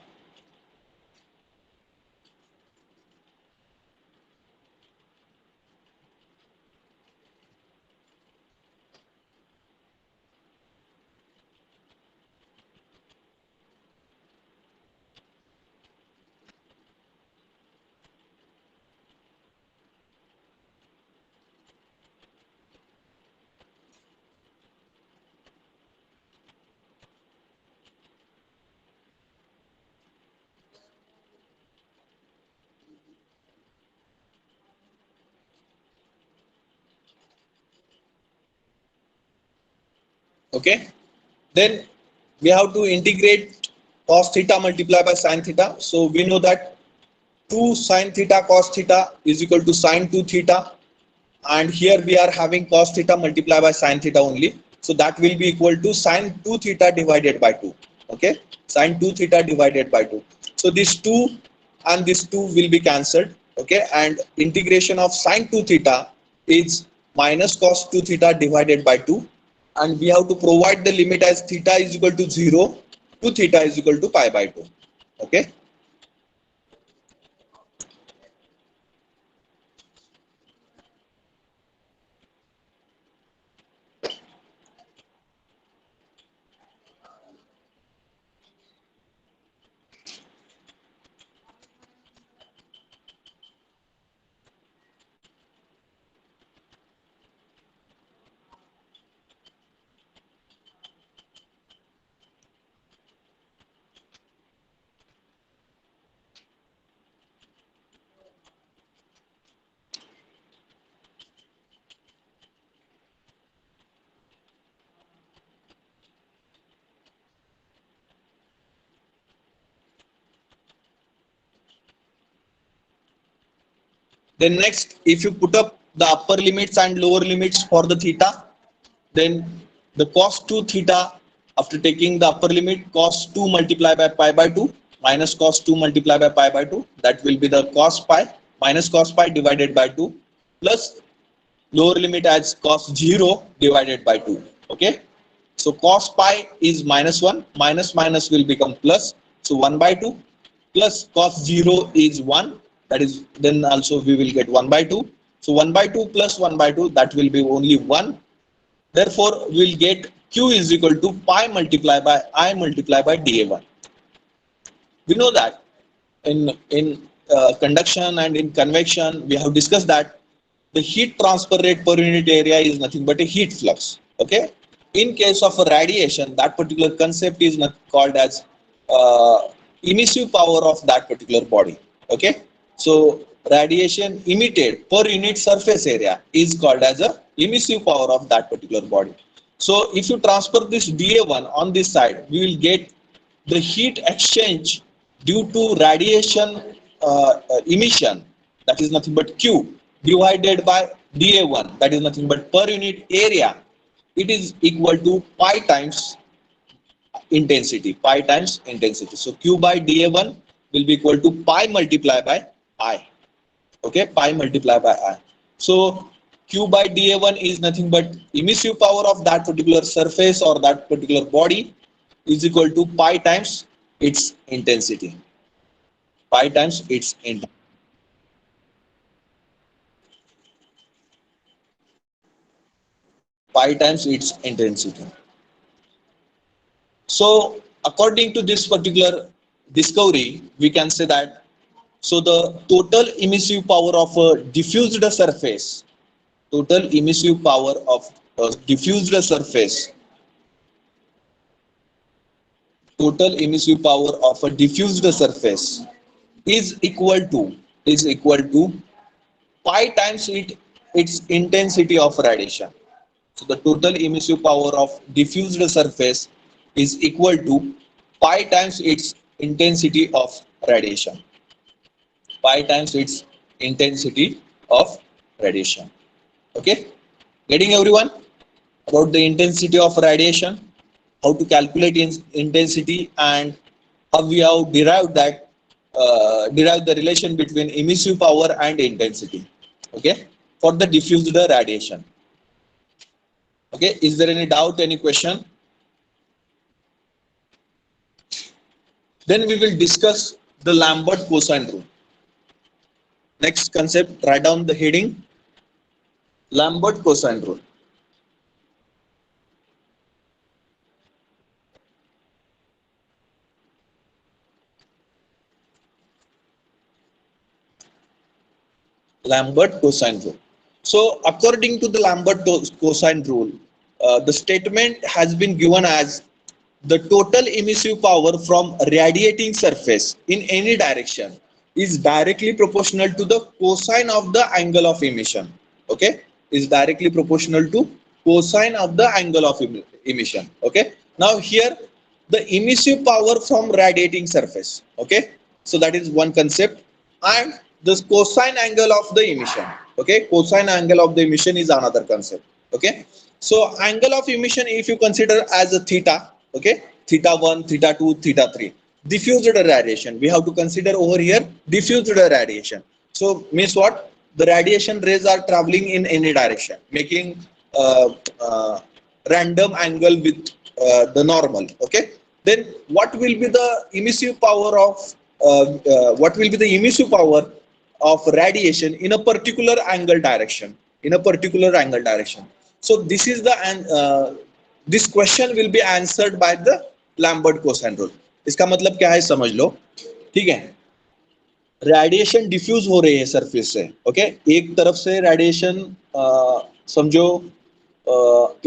Okay, then we have to integrate cos theta multiplied by sin theta. So we know that 2 sin theta cos theta is equal to sin 2 theta, and here we are having cos theta multiplied by sin theta only, so that will be equal to sin 2 theta divided by 2. Okay, sin 2 theta divided by 2. So this 2 and this 2 will be cancelled. Okay, and integration of sin 2 theta is minus cos 2 theta divided by 2, and we have to provide the limit as theta is equal to 0 to theta is equal to pi by 2. Okay, then next, if you put up the upper limits and lower limits for the theta, then the cos 2 theta, after taking the upper limit cos 2 multiplied by pi by 2 minus cos 2 multiplied by pi by 2, that will be the cos pi minus cos pi divided by 2 plus lower limit as cos 0 divided by 2. Okay, so cos pi is minus 1, minus minus will become plus, so 1 by 2 plus cos 0 is 1, that is, then also we will get 1 by 2. So 1 by 2 plus 1 by 2, that will be only 1. Therefore, we will get q is equal to pi multiplied by I multiplied by dA1. We know that in conduction and in convection, we have discussed that the heat transfer rate per unit area is nothing but a heat flux. Okay. In case of a radiation, that particular concept is not called as emissive power of that particular body. Okay. So radiation emitted per unit surface area is called as a emissive power of that particular body. So if you transfer this dA1 on this side, we will get the heat exchange due to radiation emission, that is nothing but Q, divided by dA1, that is nothing but per unit area. It is equal to pi times intensity, pi times intensity. So Q by dA1 will be equal to pi multiplied by I. Okay, pi multiplied by I. So Q by dA1 is nothing but emissive power of that particular surface or that particular body is equal to pi times its intensity. Pi times its intensity. Pi times its intensity. So according to this particular discovery, we can say that so the total emissive power of a diffused surface, total emissive power of a diffused surface, total emissive power of a diffused surface is equal to pi times its intensity of radiation. So the total emissive power of diffused surface is equal to pi times its intensity of radiation. Pi times its intensity of radiation. Okay, getting everyone about the intensity of radiation, how to calculate intensity, and how we have derived that derived the relation between emissive power and intensity. Okay, for the diffused radiation. Okay, is there any doubt, any question? Then we will discuss the Lambert cosine rule. Next concept, write down the heading, Lambert cosine rule. Lambert cosine rule. So according to the Lambert cosine rule, the statement has been given as the total emissive power from radiating surface in any direction is directly proportional to the cosine of the angle of emission. Okay, is directly proportional to cosine of the angle of emission. Okay, now here the emissive power from radiating surface. Okay, so that is one concept, and the cosine angle of the emission. Okay, cosine angle of the emission is another concept. Okay, so angle of emission, if you consider as a theta, okay, theta 1, theta 2, theta 3, diffused radiation, we have to consider over here diffused radiation. So means what, the radiation rays are traveling in any direction, making uh, uh, random angle with the normal. Okay, then what will be the emissive power of what will be the emissive power of radiation in a particular angle direction, in a particular angle direction. So this is the this question will be answered by the Lambert cosine rule. इसका मतलब क्या है समझ लो, ठीक है, radiation diffuse हो रही है सरफेस से. ओके, एक तरफ से रेडिएशन समझो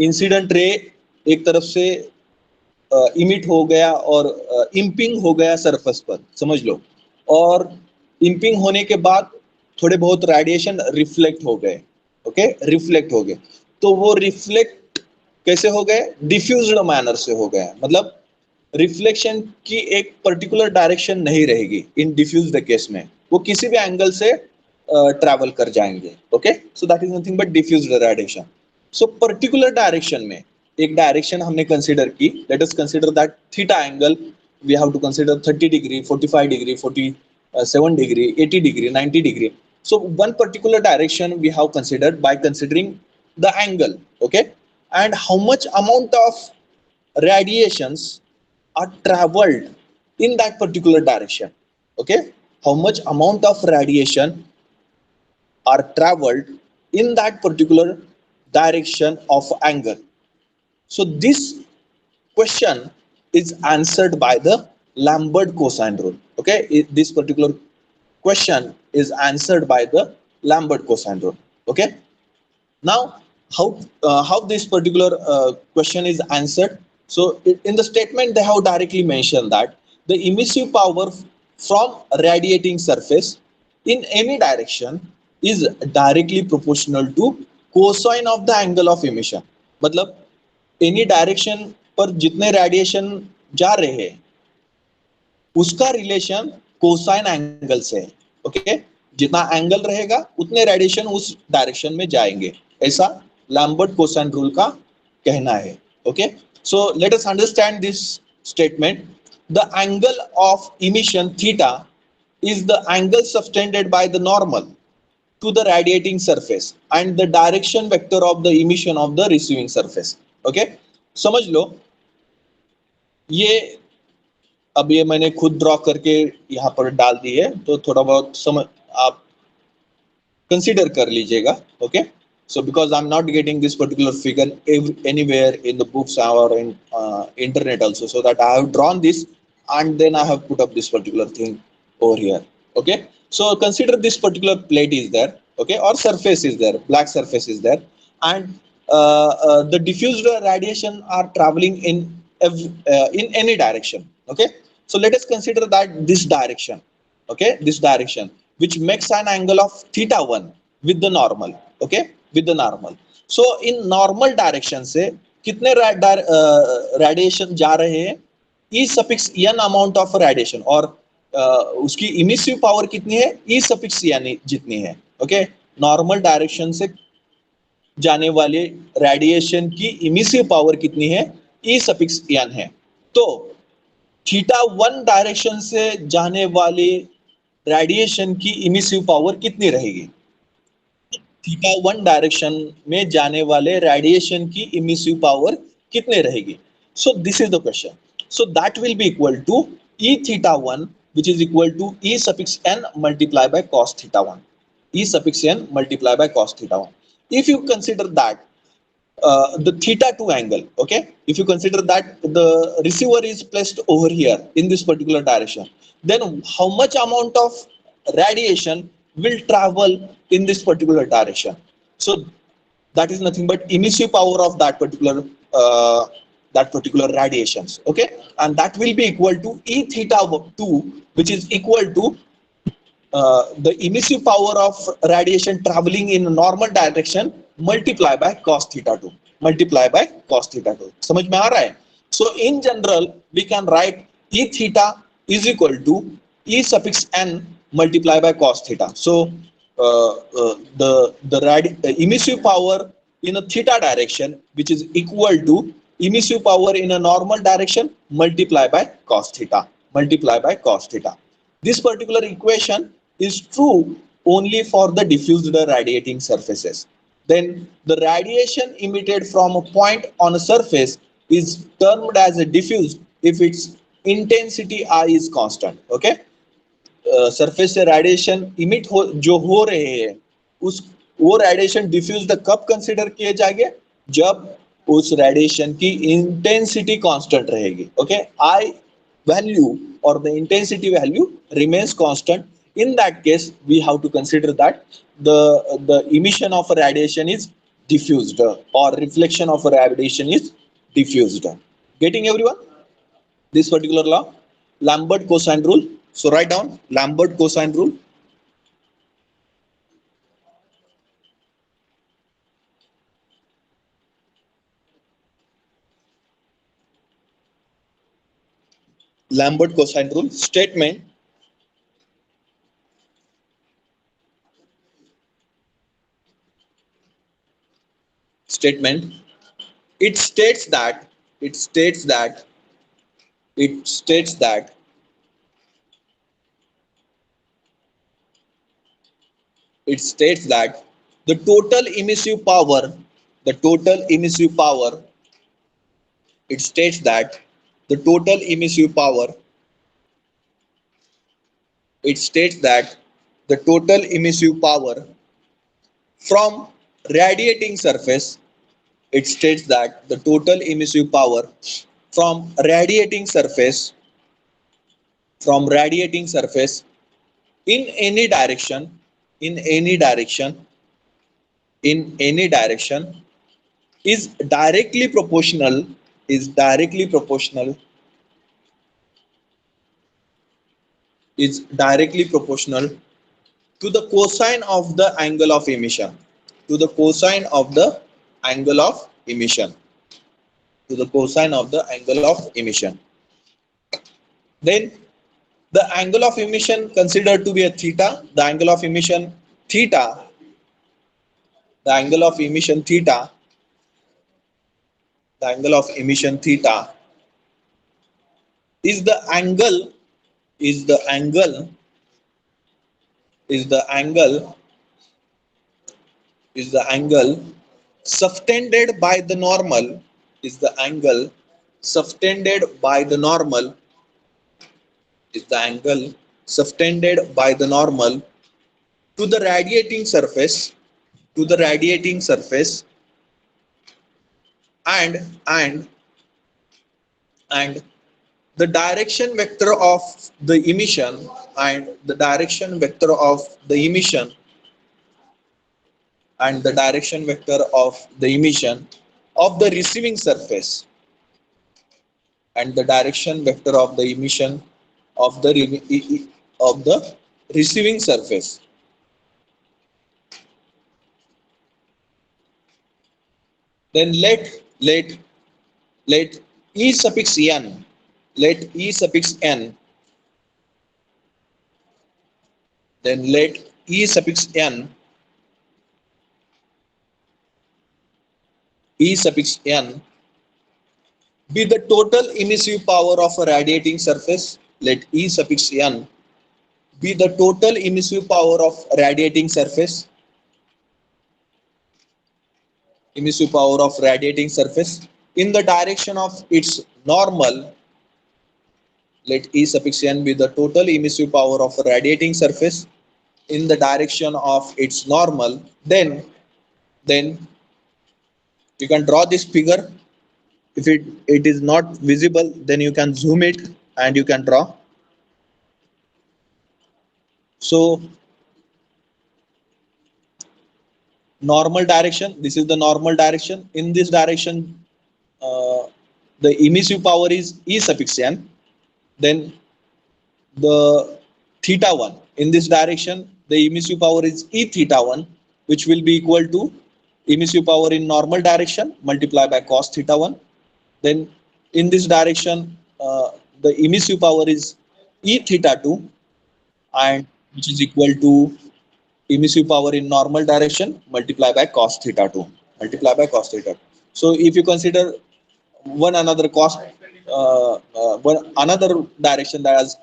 इंसिडेंट रे एक तरफ से इमिट हो गया और इम्पिंग हो गया सरफेस पर, समझ लो, और इम्पिंग होने के बाद थोड़े बहुत रेडिएशन रिफ्लेक्ट हो गए. ओके, रिफ्लेक्ट हो गए, तो वो रिफ्लेक्ट कैसे हो गए, डिफ्यूज्ड मैनर से हो गए. मतलब रिफ्लेक्शन की एक पर्टिकुलर डायरेक्शन नहीं रहेगी इन डिफ्यूज्ड केस में, वो किसी भी एंगल से ट्रैवल कर जाएंगे. Okay, so that is nothing but diffused radiation. So particular direction में एक डायरेक्शन हमने कंसीडर की, let us consider that theta angle, we have to consider 30 degree, 45 degree, 47 degree, 80 degree, 90 degree. So one particular direction we have considered by considering the angle. Okay, and how much amount of radiations are traveled in that particular direction. Okay, how much amount of radiation are traveled in that particular direction of angle. So this question is answered by the Lambert cosine rule. Okay, this particular question is answered by the Lambert cosine rule. Okay, now how this particular question is answered. So in the statement they have directly mentioned that the emissive power from radiating surface in any direction is directly proportional to cosine of the angle of emission. मतलब any direction पर जितने radiation जा रहे हैं उसका relation cosine angle से है. Okay, जितना एंगल रहेगा उतने रेडिएशन उस डायरेक्शन में जाएंगे, ऐसा लैम्बर्ट कोसाइन रूल का कहना है. Okay, so let us understand this statement. The angle of emission theta is the angle subtended by the normal to the radiating surface and the direction vector of the emission of the receiving surface. Okay, समझ लो, ये अब ये मैंने खुद draw करके यहाँ पर डाल दी है, तो थोड़ा बहुत समझ आप कंसीडर कर लीजिएगा. Okay, so because I'm not getting this particular figure anywhere in the books or in internet also, so that I have drawn this and then I have put up this particular thing over here. Okay, so consider this particular plate is there, okay, or surface is there, black surface is there, and the diffused radiation are traveling in any direction. Okay, so let us consider that this direction, okay, this direction, which makes an angle of theta 1 with the normal. Okay, with the normal. So in normal direction से कितने radiation जा रहे हैं, e suffix an amount of radiation, और उसकी emissive power कितनी है, ई suffix N जितनी है. ओके, नॉर्मल डायरेक्शन से जाने वाले रेडिएशन की इमिसिव पावर कितनी है, ई सफिक्स एन है. तो थीटा 1 डायरेक्शन से जाने वाले रेडिएशन की इमिसिव पावर कितनी रहेगी, थीटा 1 डायरेक्शन में जाने वाले रेडिएशन की इमिसिव पावर कितने रहेगी. So this is the question. So that will be equal to E theta 1 which is equal to e suffix n multiply by cos theta 1, e suffix n multiply by cos theta 1. If you consider that the theta 2 angle, okay, if you consider that the receiver is placed over here in this particular direction, then how much amount of radiation will travel in this particular direction. So that is nothing but emissive power of that particular radiations. Okay, and that will be equal to e theta 2, which is equal to the emissive power of radiation traveling in normal direction multiply by cos theta 2, multiply by cos theta 2. समझ में आ रहा है. So in general we can write e theta is equal to e suffix n multiply by cos theta. So the emissive power in a theta direction, which is equal to emissive power in a normal direction multiply by cos theta, multiply by cos theta. This particular equation is true only for the diffused radiating surfaces. Then the radiation emitted from a point on a surface is termed as a diffused if its intensity I is constant. Okay, surface से radiation emit हो जो हो रहे हैं, उस वो radiation diffuse कब consider किए जाएंगे, जब उस रेडिएशन की इंटेंसिटी कांस्टेंट रहेगी. Okay, I value or the intensity value remains constant. In that case we have to consider that the emission of a radiation is diffused or reflection of a radiation is diffused. Getting everyone this particular law, Lambert cosine rule. So write down Lambert cosine rule. Lambert cosine rule statement. Statement. It states that. It states that. It states that. It states that the total emissive power. The total emissive power. It states that the total emissive power. It states that the total emissive power from radiating surface. It states that the total emissive power from radiating surface in any direction, in any direction, in any direction is directly proportional, is directly proportional, is directly proportional to the cosine of the angle of emission, to the cosine of the angle of emission, to the cosine of the angle of emission. Then the angle of emission considered to be a theta, the angle of emission theta, the angle of emission theta, the angle of emission theta is the angle, is the angle, is the angle, is the angle subtended by the normal, is the angle subtended by the normal is the angle subtended by the normal to the radiating surface and and the direction vector of the emission and the direction vector of the emission and the direction vector of the emission of the receiving surface and the direction vector of the emission of the of the receiving surface. Then let e suffix n let e suffix n then let e suffix n e suffix n be the total emissive power of a radiating surface. Let e suffix n be the total emissive power of radiating surface in the direction of its normal. Let e suffix n be the total emissive power of a radiating surface in the direction of its normal. Then you can draw this figure. If it is not visible, then you can zoom it and you can draw. So normal direction, this is the normal direction. In this direction, uh, the emissive power is e suffix n. Then the theta 1, in this direction the emissive power is e theta 1, which will be equal to emissive power in normal direction multiplied by cos theta 1. Then in this direction, the emissive power is e theta 2, and which is equal to emissive power in normal direction multiplied by cos theta 2 So if you consider one another direction, that is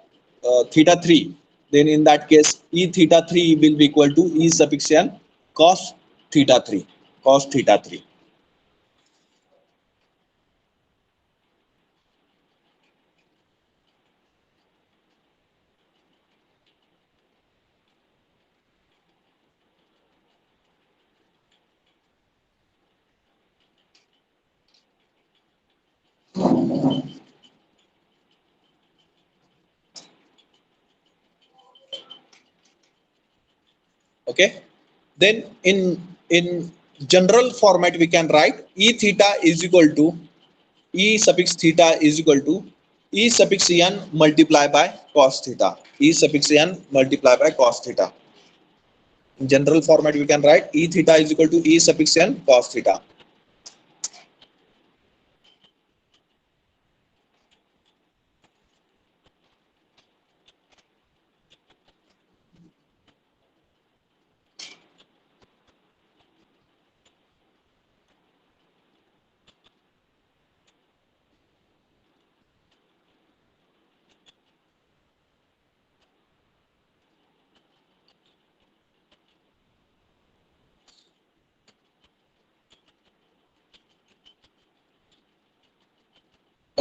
theta 3, then in that case e theta 3 will be equal to e suffix n cos theta 3 cos theta 3 Okay, then in general format we can write e theta is equal to e suffix theta is equal to e suffix n multiplied by cos theta In general format we can write e theta is equal to e suffix n cos theta.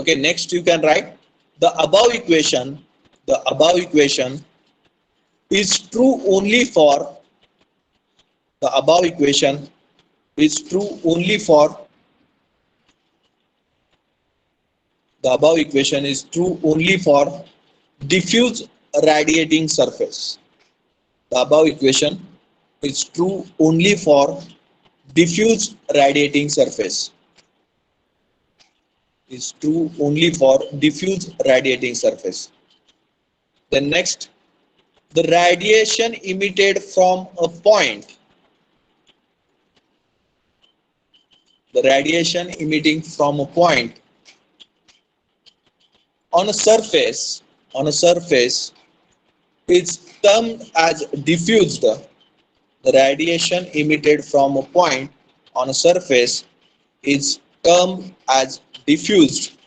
Okay, next you can write the above equation is true only for the above equation is true only for the above equation is true only for diffuse radiating surface. The above equation is true only for diffuse radiating surface. Is true only for diffuse radiating surface. Then next, the radiation emitted from a point. The radiation emitting from a point on a surface is termed as diffused. The radiation emitted from a point on a surface is termed as diffused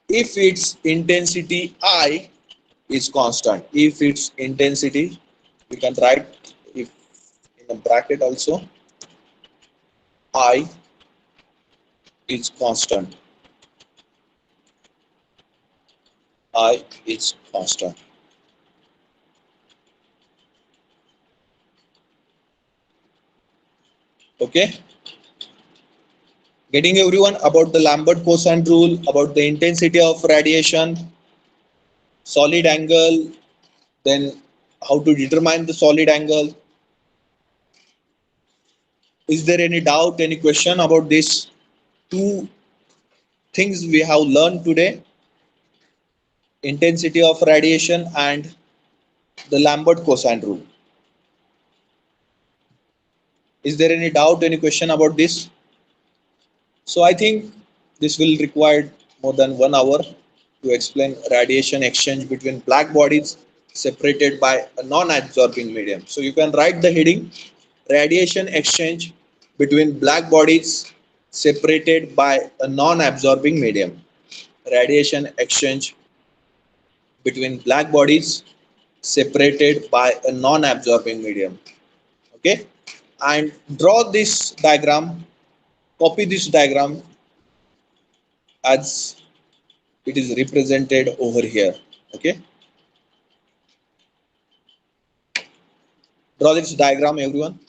if its intensity I is constant. If its intensity, we can write if in a bracket also, I is constant. I is constant. Okay, getting everyone about the Lambert cosine rule, about the intensity of radiation, solid angle, then how to determine the solid angle. Is there any doubt, any question about these two things we have learned today? Intensity of radiation and the Lambert cosine rule. Is there any doubt, any question about this? So I think this will require more than 1 hour to explain radiation exchange between black bodies separated by a non-absorbing medium. So you can write the heading radiation exchange between black bodies separated by a non-absorbing medium. Radiation exchange between black bodies separated by a non-absorbing medium. Okay, and draw this diagram, copy this diagram as it is represented over here. Okay, draw this diagram, everyone.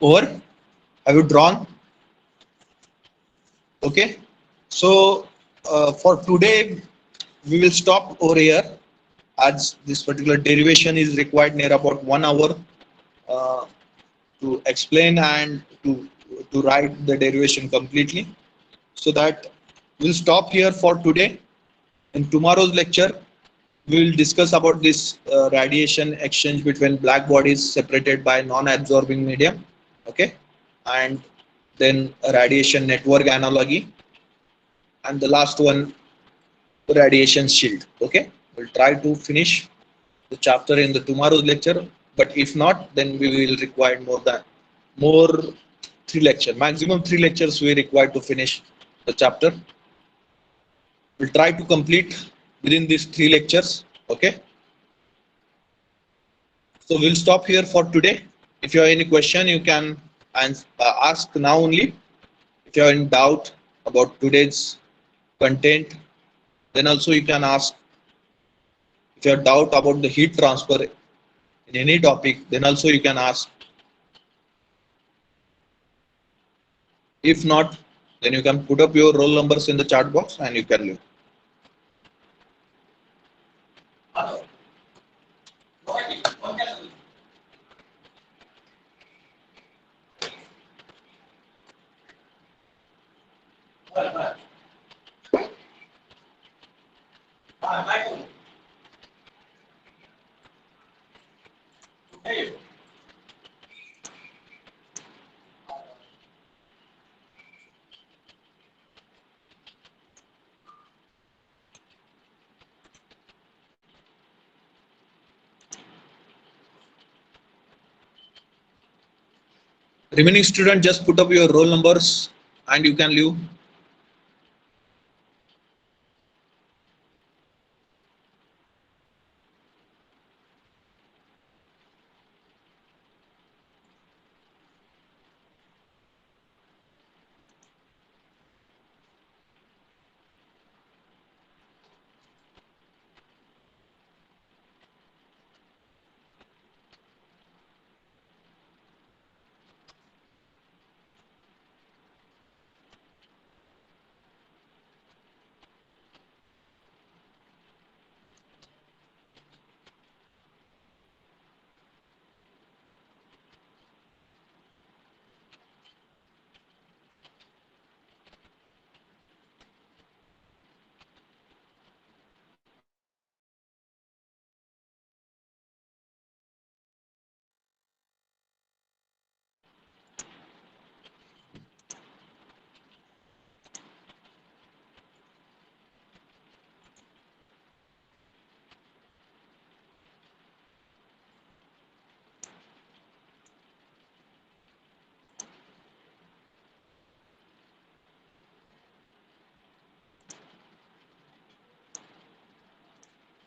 Over. Have you drawn? Okay. So For today, we will stop over here as this particular derivation is required near about 1 hour uh, to explain and to write the derivation completely. So that we'll stop here for today. In tomorrow's lecture, we will discuss about this radiation exchange between black bodies separated by non-absorbing medium. Okay, and then a radiation network analogy, and the last one, radiation shield. Okay, we'll try to finish the chapter in the tomorrow's lecture, but if not, then we will require more 3 lecture, maximum 3 lectures we require to finish the chapter. We'll try to complete within these 3 lectures. Okay, so we'll stop here for today. If you have any question, you can ask now only. If you are in doubt about today's content, then also you can ask. If you have doubt about the heat transfer in any topic, then also you can ask. If not, then you can put up your roll numbers in the chat box and you can leave. Remaining student, just put up your roll numbers and you can leave.